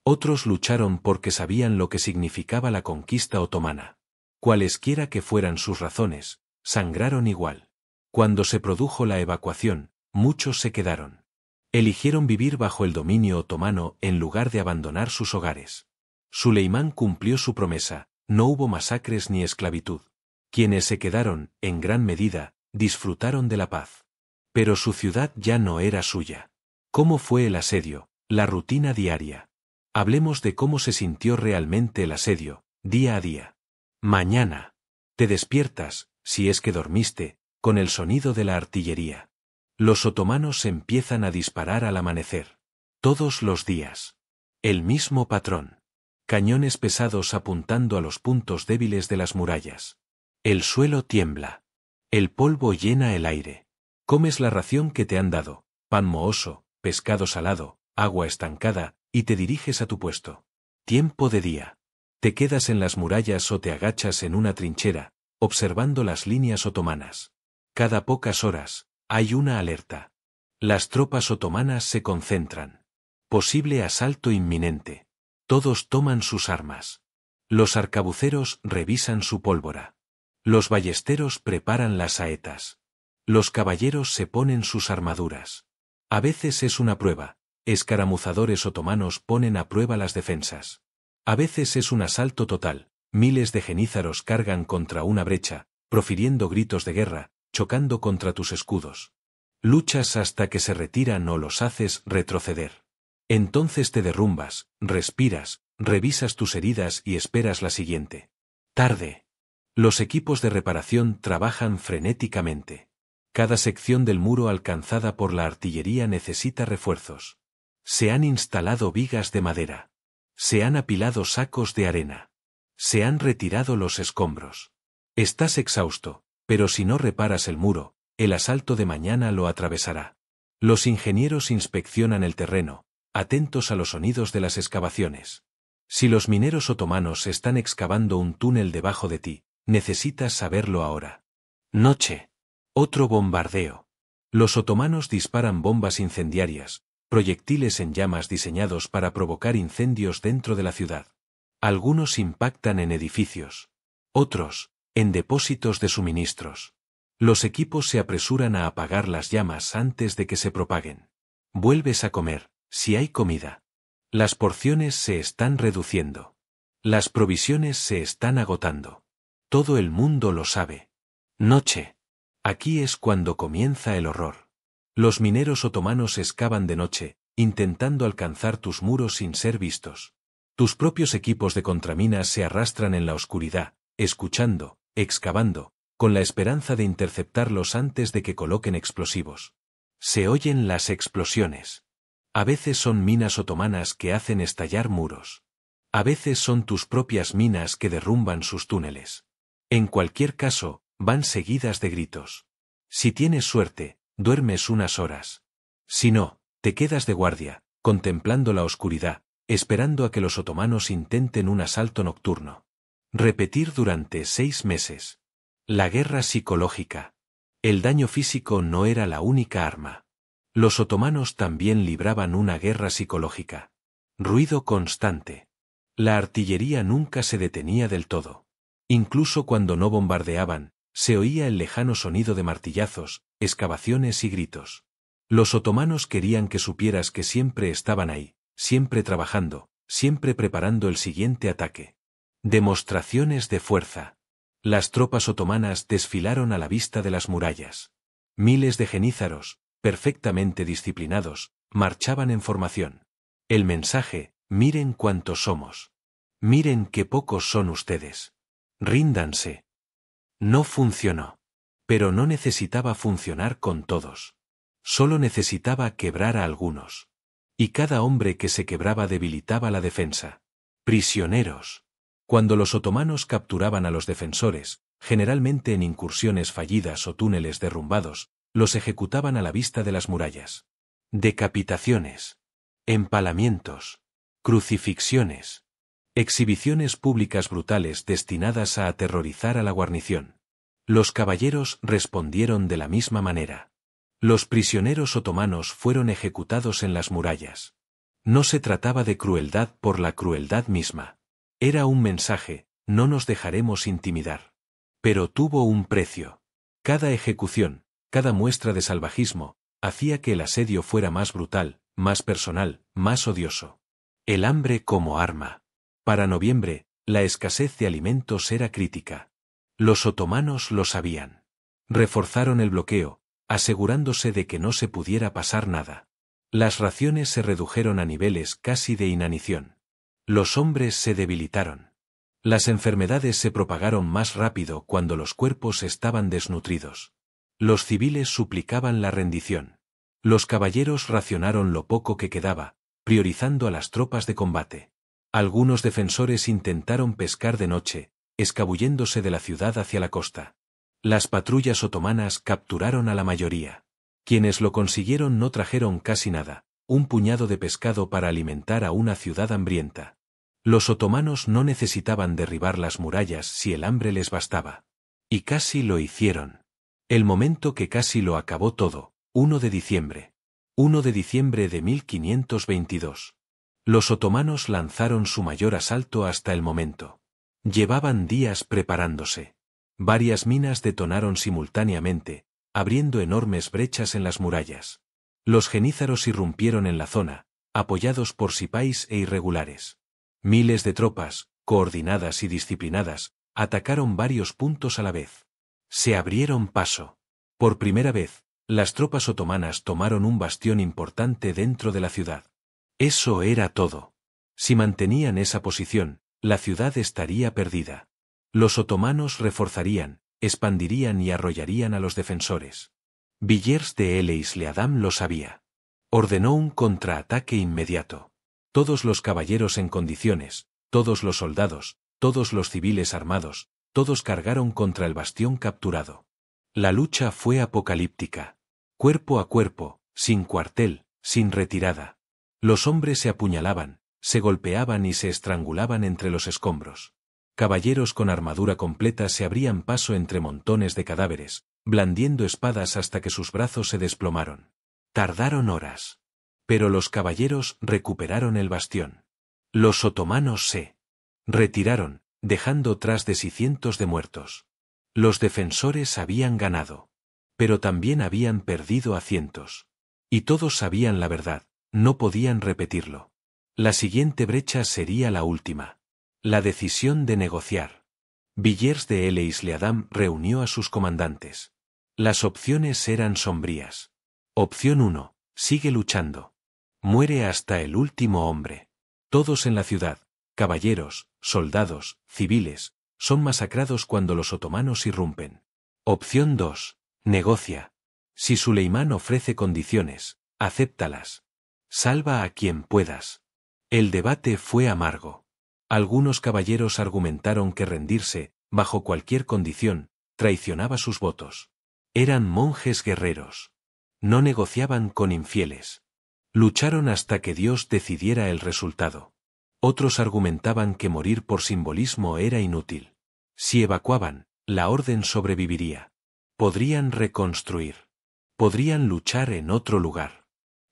[SPEAKER 1] Otros lucharon porque sabían lo que significaba la conquista otomana. Cualesquiera que fueran sus razones, sangraron igual. Cuando se produjo la evacuación, muchos se quedaron. Eligieron vivir bajo el dominio otomano en lugar de abandonar sus hogares. Suleimán cumplió su promesa, no hubo masacres ni esclavitud. Quienes se quedaron, en gran medida, disfrutaron de la paz. Pero su ciudad ya no era suya. ¿Cómo fue el asedio, la rutina diaria? Hablemos de cómo se sintió realmente el asedio, día a día. Mañana. Te despiertas, si es que dormiste, con el sonido de la artillería. Los otomanos empiezan a disparar al amanecer. Todos los días. El mismo patrón. Cañones pesados apuntando a los puntos débiles de las murallas. El suelo tiembla. El polvo llena el aire. Comes la ración que te han dado, pan mohoso, pescado salado, agua estancada, y te diriges a tu puesto. Tiempo de día. Te quedas en las murallas o te agachas en una trinchera, observando las líneas otomanas. Cada pocas horas, hay una alerta. Las tropas otomanas se concentran. Posible asalto inminente. Todos toman sus armas. Los arcabuceros revisan su pólvora. Los ballesteros preparan las saetas. Los caballeros se ponen sus armaduras. A veces es una prueba. Escaramuzadores otomanos ponen a prueba las defensas. A veces es un asalto total. Miles de genízaros cargan contra una brecha, profiriendo gritos de guerra, chocando contra tus escudos. Luchas hasta que se retiran o los haces retroceder. Entonces te derrumbas, respiras, revisas tus heridas y esperas la siguiente. Tarde. Los equipos de reparación trabajan frenéticamente. Cada sección del muro alcanzada por la artillería necesita refuerzos. Se han instalado vigas de madera. Se han apilado sacos de arena. Se han retirado los escombros. Estás exhausto, pero si no reparas el muro, el asalto de mañana lo atravesará. Los ingenieros inspeccionan el terreno, atentos a los sonidos de las excavaciones. Si los mineros otomanos están excavando un túnel debajo de ti, necesitas saberlo ahora. Noche. Otro bombardeo. Los otomanos disparan bombas incendiarias, proyectiles en llamas diseñados para provocar incendios dentro de la ciudad. Algunos impactan en edificios. Otros, en depósitos de suministros. Los equipos se apresuran a apagar las llamas antes de que se propaguen. Vuelves a comer, si hay comida. Las porciones se están reduciendo. Las provisiones se están agotando. Todo el mundo lo sabe. Noche. Aquí es cuando comienza el horror. Los mineros otomanos excavan de noche, intentando alcanzar tus muros sin ser vistos. Tus propios equipos de contraminas se arrastran en la oscuridad, escuchando, excavando, con la esperanza de interceptarlos antes de que coloquen explosivos. Se oyen las explosiones. A veces son minas otomanas que hacen estallar muros. A veces son tus propias minas que derrumban sus túneles. En cualquier caso, van seguidas de gritos. Si tienes suerte, duermes unas horas. Si no, te quedas de guardia, contemplando la oscuridad, esperando a que los otomanos intenten un asalto nocturno. Repetir durante 6 meses. La guerra psicológica. El daño físico no era la única arma. Los otomanos también libraban una guerra psicológica. Ruido constante. La artillería nunca se detenía del todo. Incluso cuando no bombardeaban, se oía el lejano sonido de martillazos, excavaciones y gritos. Los otomanos querían que supieras que siempre estaban ahí, siempre trabajando, siempre preparando el siguiente ataque. Demostraciones de fuerza. Las tropas otomanas desfilaron a la vista de las murallas. Miles de jenízaros, perfectamente disciplinados, marchaban en formación. El mensaje: miren cuántos somos. Miren qué pocos son ustedes. Ríndanse. No funcionó. Pero no necesitaba funcionar con todos. Solo necesitaba quebrar a algunos. Y cada hombre que se quebraba debilitaba la defensa. Prisioneros. Cuando los otomanos capturaban a los defensores, generalmente en incursiones fallidas o túneles derrumbados, los ejecutaban a la vista de las murallas. Decapitaciones. Empalamientos. Crucifixiones. Exhibiciones públicas brutales destinadas a aterrorizar a la guarnición. Los caballeros respondieron de la misma manera. Los prisioneros otomanos fueron ejecutados en las murallas. No se trataba de crueldad por la crueldad misma. Era un mensaje: no nos dejaremos intimidar. Pero tuvo un precio. Cada ejecución, cada muestra de salvajismo, hacía que el asedio fuera más brutal, más personal, más odioso. El hambre como arma. Para noviembre, la escasez de alimentos era crítica. Los otomanos lo sabían. Reforzaron el bloqueo, asegurándose de que no se pudiera pasar nada. Las raciones se redujeron a niveles casi de inanición. Los hombres se debilitaron. Las enfermedades se propagaron más rápido cuando los cuerpos estaban desnutridos. Los civiles suplicaban la rendición. Los caballeros racionaron lo poco que quedaba, priorizando a las tropas de combate. Algunos defensores intentaron pescar de noche, escabulléndose de la ciudad hacia la costa. Las patrullas otomanas capturaron a la mayoría. Quienes lo consiguieron no trajeron casi nada, un puñado de pescado para alimentar a una ciudad hambrienta. Los otomanos no necesitaban derribar las murallas si el hambre les bastaba. Y casi lo hicieron. El momento que casi lo acabó todo: 1 de diciembre. 1 de diciembre de 1522. Los otomanos lanzaron su mayor asalto hasta el momento. Llevaban días preparándose. Varias minas detonaron simultáneamente, abriendo enormes brechas en las murallas. Los jenízaros irrumpieron en la zona, apoyados por sipáis e irregulares. Miles de tropas, coordinadas y disciplinadas, atacaron varios puntos a la vez. Se abrieron paso. Por primera vez, las tropas otomanas tomaron un bastión importante dentro de la ciudad. Eso era todo. Si mantenían esa posición, la ciudad estaría perdida. Los otomanos reforzarían, expandirían y arrollarían a los defensores. Villers de l'Isle-Adam lo sabía. Ordenó un contraataque inmediato. Todos los caballeros en condiciones, todos los soldados, todos los civiles armados, todos cargaron contra el bastión capturado. La lucha fue apocalíptica. Cuerpo a cuerpo, sin cuartel, sin retirada. Los hombres se apuñalaban, se golpeaban y se estrangulaban entre los escombros. Caballeros con armadura completa se abrían paso entre montones de cadáveres, blandiendo espadas hasta que sus brazos se desplomaron. Tardaron horas. Pero los caballeros recuperaron el bastión. Los otomanos se retiraron, dejando tras de sí cientos de muertos. Los defensores habían ganado. Pero también habían perdido a cientos. Y todos sabían la verdad, no podían repetirlo. La siguiente brecha sería la última. La decisión de negociar. Villers de l'Isle-Adam reunió a sus comandantes. Las opciones eran sombrías. Opción 1. Sigue luchando. Muere hasta el último hombre. Todos en la ciudad, caballeros, soldados, civiles, son masacrados cuando los otomanos irrumpen. Opción 2. Negocia. Si Suleimán ofrece condiciones, acéptalas. Salva a quien puedas. El debate fue amargo. Algunos caballeros argumentaron que rendirse, bajo cualquier condición, traicionaba sus votos. Eran monjes guerreros. No negociaban con infieles. Lucharon hasta que Dios decidiera el resultado. Otros argumentaban que morir por simbolismo era inútil. Si evacuaban, la orden sobreviviría. Podrían reconstruir. Podrían luchar en otro lugar.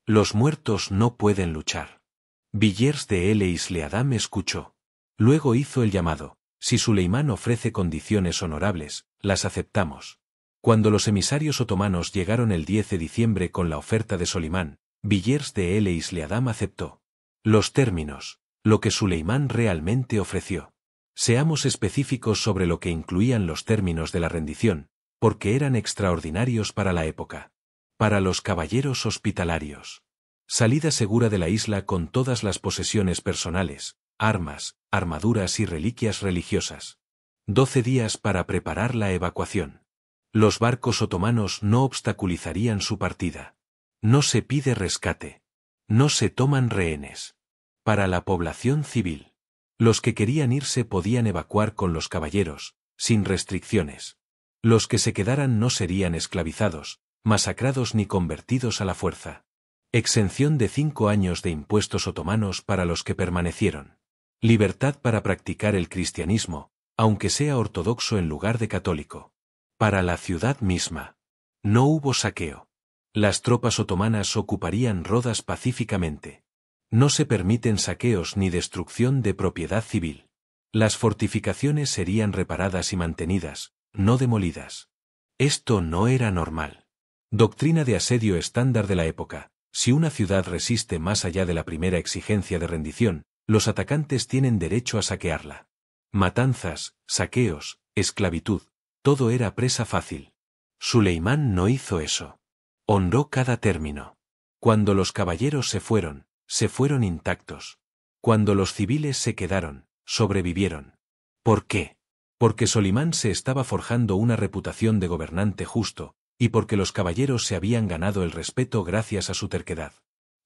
[SPEAKER 1] Los muertos no pueden luchar. Villers de El Isle-Adam escuchó. Luego hizo el llamado: si Suleimán ofrece condiciones honorables, las aceptamos. Cuando los emisarios otomanos llegaron el 10 de diciembre con la oferta de Solimán, Villers de El Isle-Adam aceptó. Los términos, lo que Suleimán realmente ofreció. Seamos específicos sobre lo que incluían los términos de la rendición, porque eran extraordinarios para la época. Para los caballeros hospitalarios. Salida segura de la isla con todas las posesiones personales, armas, armaduras y reliquias religiosas. 12 días para preparar la evacuación. Los barcos otomanos no obstaculizarían su partida. No se pide rescate. No se toman rehenes. Para la población civil. Los que querían irse podían evacuar con los caballeros, sin restricciones. Los que se quedaran no serían esclavizados, masacrados ni convertidos a la fuerza. Exención de 5 años de impuestos otomanos para los que permanecieron. Libertad para practicar el cristianismo, aunque sea ortodoxo en lugar de católico. Para la ciudad misma. No hubo saqueo. Las tropas otomanas ocuparían Rodas pacíficamente. No se permiten saqueos ni destrucción de propiedad civil. Las fortificaciones serían reparadas y mantenidas, no demolidas. Esto no era normal. Doctrina de asedio estándar de la época. Si una ciudad resiste más allá de la primera exigencia de rendición, los atacantes tienen derecho a saquearla. Matanzas, saqueos, esclavitud, todo era presa fácil. Suleimán no hizo eso. Honró cada término. Cuando los caballeros se fueron intactos. Cuando los civiles se quedaron, sobrevivieron. ¿Por qué? Porque Solimán se estaba forjando una reputación de gobernante justo, y porque los caballeros se habían ganado el respeto gracias a su terquedad.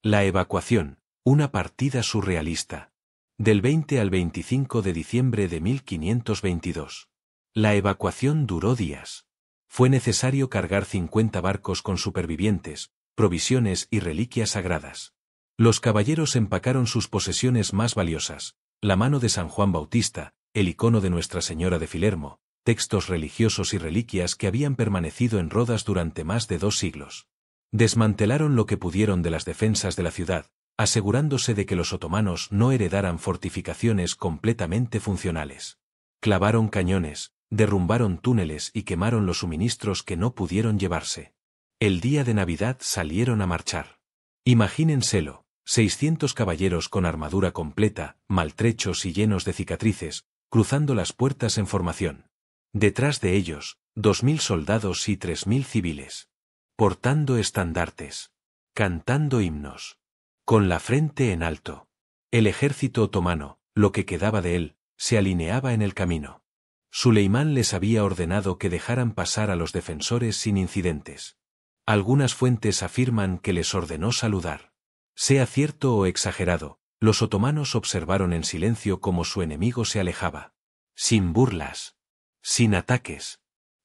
[SPEAKER 1] La evacuación, una partida surrealista. Del 20 al 25 de diciembre de 1522. La evacuación duró días. Fue necesario cargar 50 barcos con supervivientes, provisiones y reliquias sagradas. Los caballeros empacaron sus posesiones más valiosas, la mano de San Juan Bautista, el icono de Nuestra Señora de Filermo, textos religiosos y reliquias que habían permanecido en Rodas durante más de 2 siglos. Desmantelaron lo que pudieron de las defensas de la ciudad, asegurándose de que los otomanos no heredaran fortificaciones completamente funcionales. Clavaron cañones, derrumbaron túneles y quemaron los suministros que no pudieron llevarse. El día de Navidad salieron a marchar. Imagínenselo, 600 caballeros con armadura completa, maltrechos y llenos de cicatrices, cruzando las puertas en formación. Detrás de ellos, 2000 soldados y 3000 civiles. Portando estandartes. Cantando himnos. Con la frente en alto. El ejército otomano, lo que quedaba de él, se alineaba en el camino. Suleimán les había ordenado que dejaran pasar a los defensores sin incidentes. Algunas fuentes afirman que les ordenó saludar. Sea cierto o exagerado, los otomanos observaron en silencio cómo su enemigo se alejaba. Sin burlas. Sin ataques.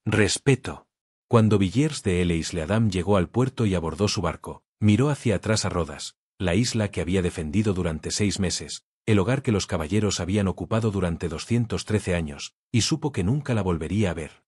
[SPEAKER 1] Respeto. Cuando Villers de El Isle-Adam llegó al puerto y abordó su barco, miró hacia atrás a Rodas, la isla que había defendido durante 6 meses, el hogar que los caballeros habían ocupado durante 213 años, y supo que nunca la volvería a ver.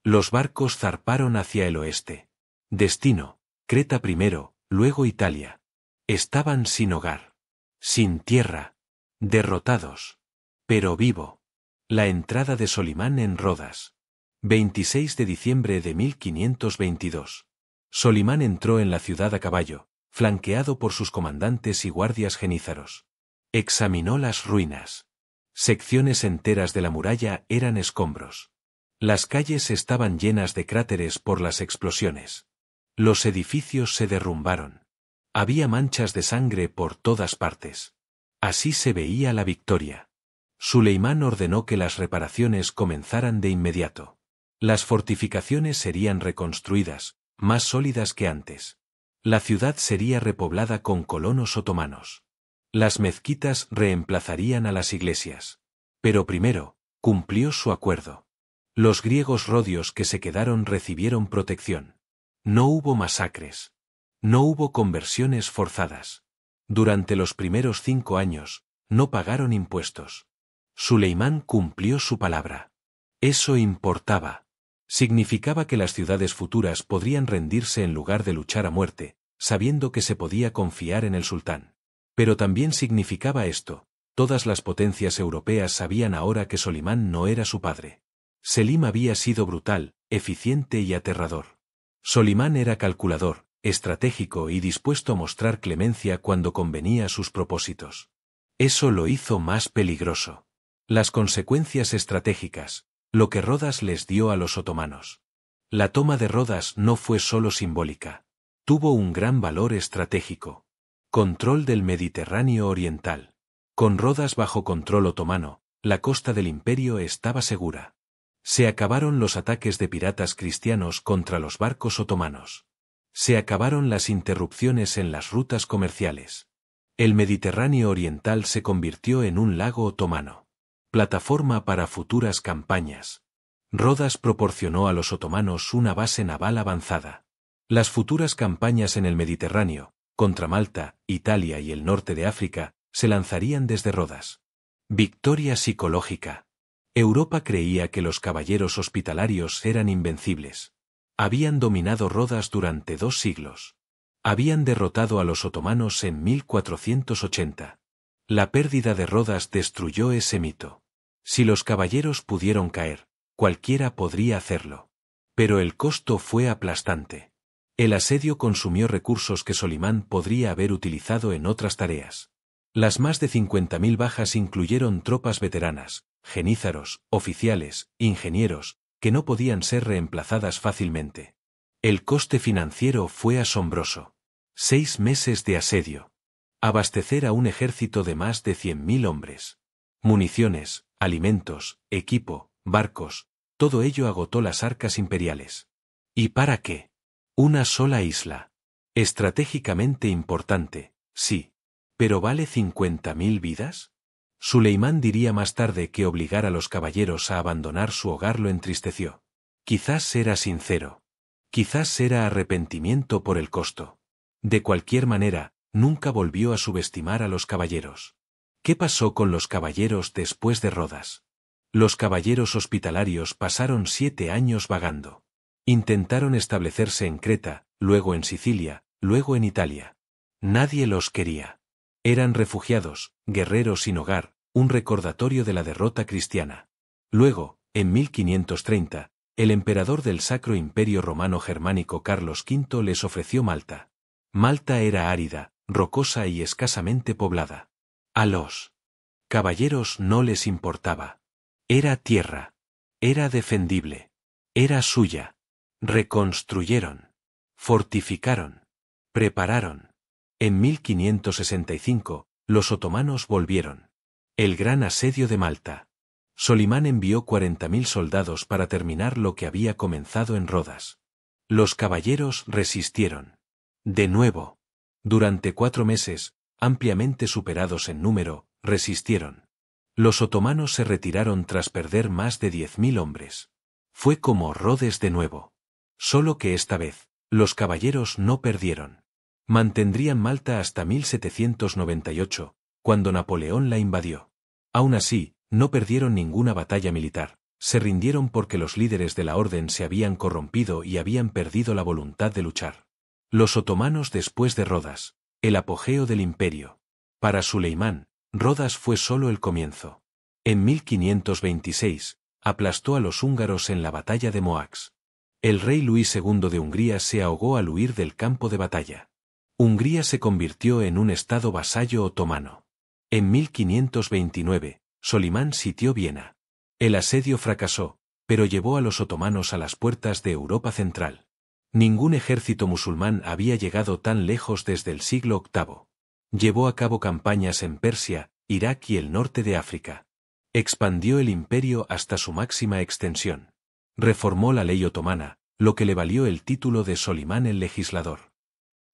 [SPEAKER 1] Los barcos zarparon hacia el oeste. Destino, Creta primero, luego Italia. Estaban sin hogar. Sin tierra. Derrotados. Pero vivo. La entrada de Solimán en Rodas. 26 de diciembre de 1522. Solimán entró en la ciudad a caballo, flanqueado por sus comandantes y guardias genízaros. Examinó las ruinas. Secciones enteras de la muralla eran escombros. Las calles estaban llenas de cráteres por las explosiones. Los edificios se derrumbaron. Había manchas de sangre por todas partes. Así se veía la victoria. Suleimán ordenó que las reparaciones comenzaran de inmediato. Las fortificaciones serían reconstruidas, más sólidas que antes. La ciudad sería repoblada con colonos otomanos. Las mezquitas reemplazarían a las iglesias. Pero primero, cumplió su acuerdo. Los griegos rodios que se quedaron recibieron protección. No hubo masacres. No hubo conversiones forzadas. Durante los primeros 5 años, no pagaron impuestos. Suleimán cumplió su palabra. Eso importaba. Significaba que las ciudades futuras podrían rendirse en lugar de luchar a muerte, sabiendo que se podía confiar en el sultán. Pero también significaba esto: todas las potencias europeas sabían ahora que Solimán no era su padre. Selim había sido brutal, eficiente y aterrador. Solimán era calculador, estratégico y dispuesto a mostrar clemencia cuando convenía a sus propósitos. Eso lo hizo más peligroso. Las consecuencias estratégicas, lo que Rodas les dio a los otomanos. La toma de Rodas no fue solo simbólica. Tuvo un gran valor estratégico. Control del Mediterráneo oriental. Con Rodas bajo control otomano, la costa del imperio estaba segura. Se acabaron los ataques de piratas cristianos contra los barcos otomanos. Se acabaron las interrupciones en las rutas comerciales. El Mediterráneo oriental se convirtió en un lago otomano. Plataforma para futuras campañas. Rodas proporcionó a los otomanos una base naval avanzada. Las futuras campañas en el Mediterráneo, contra Malta, Italia y el norte de África, se lanzarían desde Rodas. Victoria psicológica. Europa creía que los caballeros hospitalarios eran invencibles. Habían dominado Rodas durante 2 siglos. Habían derrotado a los otomanos en 1480. La pérdida de Rodas destruyó ese mito. Si los caballeros pudieron caer, cualquiera podría hacerlo. Pero el costo fue aplastante. El asedio consumió recursos que Solimán podría haber utilizado en otras tareas. Las más de 50.000 bajas incluyeron tropas veteranas, genízaros, oficiales, ingenieros, que no podían ser reemplazadas fácilmente. El coste financiero fue asombroso. 6 meses de asedio. Abastecer a un ejército de más de 100.000 hombres. Municiones, alimentos, equipo, barcos, todo ello agotó las arcas imperiales. ¿Y para qué? Una sola isla. Estratégicamente importante, sí. ¿Pero vale 50.000 vidas? Suleimán diría más tarde que obligar a los caballeros a abandonar su hogar lo entristeció. Quizás era sincero. Quizás era arrepentimiento por el costo. De cualquier manera, nunca volvió a subestimar a los caballeros. ¿Qué pasó con los caballeros después de Rodas? Los caballeros hospitalarios pasaron 7 años vagando. Intentaron establecerse en Creta, luego en Sicilia, luego en Italia. Nadie los quería. Eran refugiados, guerreros sin hogar, un recordatorio de la derrota cristiana. Luego, en 1530, el emperador del Sacro Imperio Romano Germánico Carlos V les ofreció Malta. Malta era árida, rocosa y escasamente poblada. A los caballeros no les importaba. Era tierra. Era defendible. Era suya. Reconstruyeron. Fortificaron. Prepararon. En 1565, los otomanos volvieron. El gran asedio de Malta. Solimán envió 40.000 soldados para terminar lo que había comenzado en Rodas. Los caballeros resistieron. De nuevo. Durante 4 meses, ampliamente superados en número, resistieron. Los otomanos se retiraron tras perder más de 10.000 hombres. Fue como Rodes de nuevo. Solo que esta vez, los caballeros no perdieron. Mantendrían Malta hasta 1798, cuando Napoleón la invadió. Aún así, no perdieron ninguna batalla militar, se rindieron porque los líderes de la orden se habían corrompido y habían perdido la voluntad de luchar. Los otomanos después de Rodas, el apogeo del imperio. Para Suleimán, Rodas fue solo el comienzo. En 1526, aplastó a los húngaros en la batalla de Moax. El rey Luis II de Hungría se ahogó al huir del campo de batalla. Hungría se convirtió en un estado vasallo otomano. En 1529, Solimán sitió Viena. El asedio fracasó, pero llevó a los otomanos a las puertas de Europa Central. Ningún ejército musulmán había llegado tan lejos desde el siglo VIII. Llevó a cabo campañas en Persia, Irak y el norte de África. Expandió el imperio hasta su máxima extensión. Reformó la ley otomana, lo que le valió el título de Solimán el Legislador.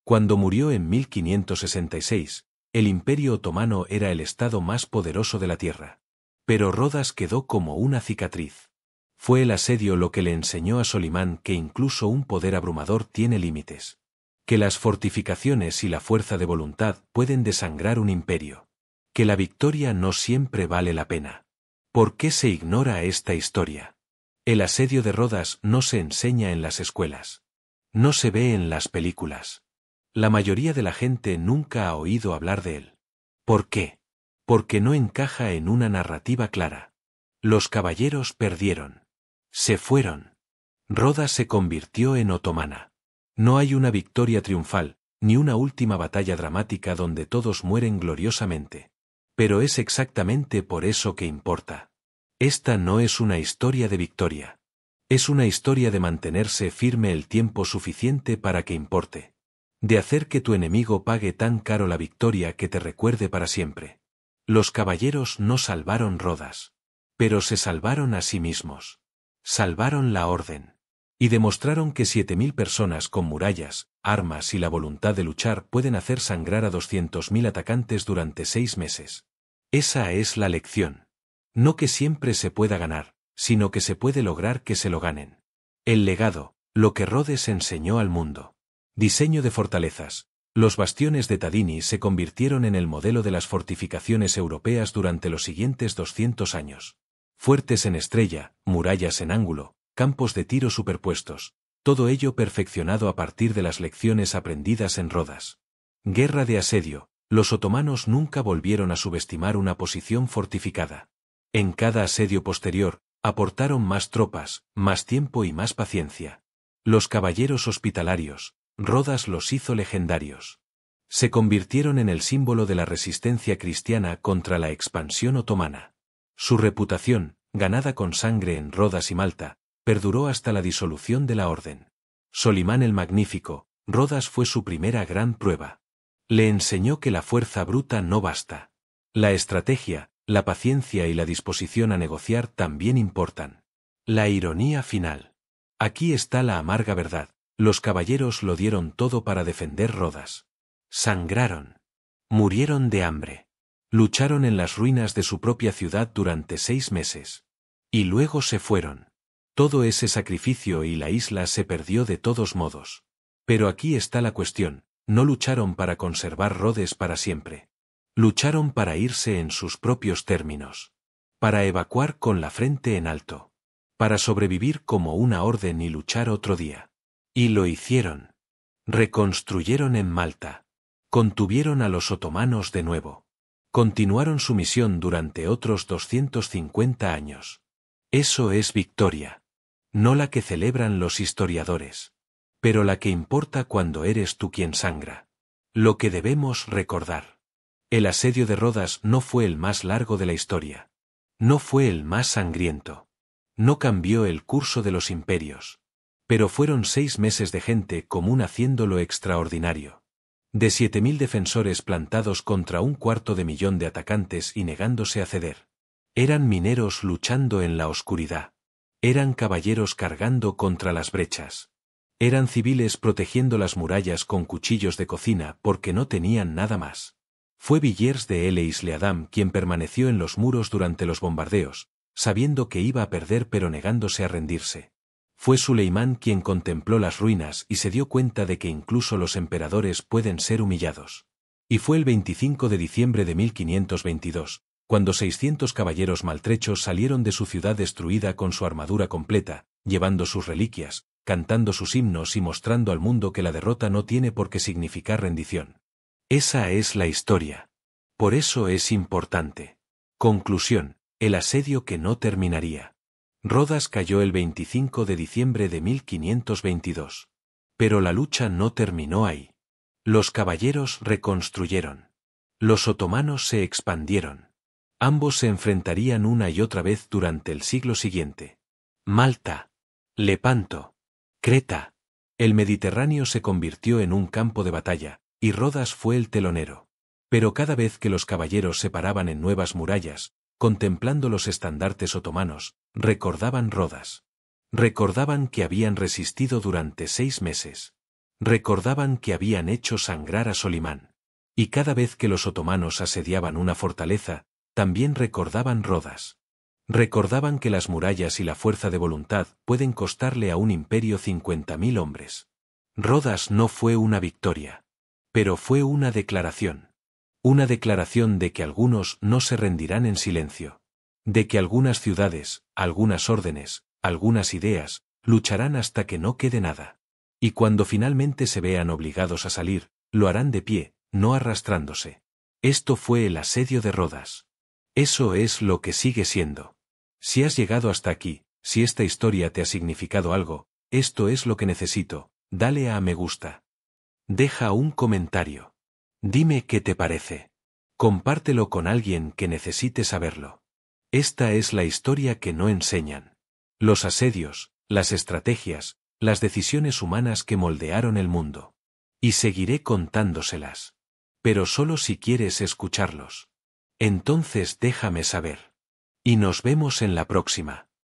[SPEAKER 1] Cuando murió en 1566, el imperio otomano era el estado más poderoso de la tierra. Pero Rodas quedó como una cicatriz. Fue el asedio lo que le enseñó a Solimán que incluso un poder abrumador tiene límites. Que las fortificaciones y la fuerza de voluntad pueden desangrar un imperio. Que la victoria no siempre vale la pena. ¿Por qué se ignora esta historia? El asedio de Rodas no se enseña en las escuelas. No se ve en las películas. La mayoría de la gente nunca ha oído hablar de él. ¿Por qué? Porque no encaja en una narrativa clara. Los caballeros perdieron. Se fueron. Rodas se convirtió en otomana. No hay una victoria triunfal, ni una última batalla dramática donde todos mueren gloriosamente. Pero es exactamente por eso que importa. Esta no es una historia de victoria. Es una historia de mantenerse firme el tiempo suficiente para que importe. De hacer que tu enemigo pague tan caro la victoria que te recuerde para siempre. Los caballeros no salvaron Rodas. Pero se salvaron a sí mismos. Salvaron la orden. Y demostraron que 7000 personas con murallas, armas y la voluntad de luchar pueden hacer sangrar a 200.000 atacantes durante 6 meses. Esa es la lección. No que siempre se pueda ganar, sino que se puede lograr que se lo ganen. El legado, lo que Rhodes enseñó al mundo. Diseño de fortalezas. Los bastiones de Tadini se convirtieron en el modelo de las fortificaciones europeas durante los siguientes 200 años. Fuertes en estrella, murallas en ángulo, campos de tiro superpuestos, todo ello perfeccionado a partir de las lecciones aprendidas en Rodas. Guerra de asedio. Los otomanos nunca volvieron a subestimar una posición fortificada. En cada asedio posterior, aportaron más tropas, más tiempo y más paciencia. Los caballeros hospitalarios, Rodas los hizo legendarios. Se convirtieron en el símbolo de la resistencia cristiana contra la expansión otomana. Su reputación, ganada con sangre en Rodas y Malta, perduró hasta la disolución de la orden. Solimán el Magnífico, Rodas fue su primera gran prueba. Le enseñó que la fuerza bruta no basta. La estrategia, la paciencia y la disposición a negociar también importan. La ironía final. Aquí está la amarga verdad. Los caballeros lo dieron todo para defender Rodas. Sangraron. Murieron de hambre. Lucharon en las ruinas de su propia ciudad durante 6 meses. Y luego se fueron. Todo ese sacrificio y la isla se perdió de todos modos. Pero aquí está la cuestión, no lucharon para conservar Rhodes para siempre. Lucharon para irse en sus propios términos. Para evacuar con la frente en alto. Para sobrevivir como una orden y luchar otro día. Y lo hicieron. Reconstruyeron en Malta. Contuvieron a los otomanos de nuevo. Continuaron su misión durante otros 250 años. Eso es victoria. No la que celebran los historiadores. Pero la que importa cuando eres tú quien sangra. Lo que debemos recordar. El asedio de Rodas no fue el más largo de la historia. No fue el más sangriento. No cambió el curso de los imperios. Pero fueron 6 meses de gente común haciéndolo extraordinario. De 7000 defensores plantados contra 250.000 de atacantes y negándose a ceder. Eran mineros luchando en la oscuridad. Eran caballeros cargando contra las brechas. Eran civiles protegiendo las murallas con cuchillos de cocina porque no tenían nada más. Fue Villers de El Isle-Adam quien permaneció en los muros durante los bombardeos, sabiendo que iba a perder pero negándose a rendirse. Fue Suleimán quien contempló las ruinas y se dio cuenta de que incluso los emperadores pueden ser humillados. Y fue el 25 de diciembre de 1522, cuando 600 caballeros maltrechos salieron de su ciudad destruida con su armadura completa, llevando sus reliquias, cantando sus himnos y mostrando al mundo que la derrota no tiene por qué significar rendición. Esa es la historia. Por eso es importante. Conclusión, el asedio que no terminaría. Rodas cayó el 25 de diciembre de 1522. Pero la lucha no terminó ahí. Los caballeros reconstruyeron. Los otomanos se expandieron. Ambos se enfrentarían una y otra vez durante el siglo siguiente. Malta. Lepanto. Creta. El Mediterráneo se convirtió en un campo de batalla, y Rodas fue el telonero. Pero cada vez que los caballeros se paraban en nuevas murallas, contemplando los estandartes otomanos, recordaban Rodas. Recordaban que habían resistido durante 6 meses. Recordaban que habían hecho sangrar a Solimán. Y cada vez que los otomanos asediaban una fortaleza, también recordaban Rodas. Recordaban que las murallas y la fuerza de voluntad pueden costarle a un imperio 50.000 hombres. Rodas no fue una victoria. Pero fue una declaración. Una declaración de que algunos no se rendirán en silencio. De que algunas ciudades, algunas órdenes, algunas ideas, lucharán hasta que no quede nada. Y cuando finalmente se vean obligados a salir, lo harán de pie, no arrastrándose. Esto fue el asedio de Rodas. Eso es lo que sigue siendo. Si has llegado hasta aquí, si esta historia te ha significado algo, esto es lo que necesito, dale a me gusta. Deja un comentario. Dime qué te parece. Compártelo con alguien que necesite saberlo. Esta es la historia que no enseñan. Los asedios, las estrategias, las decisiones humanas que moldearon el mundo. Y seguiré contándoselas. Pero solo si quieres escucharlos. Entonces déjame saber. Y nos vemos en la próxima.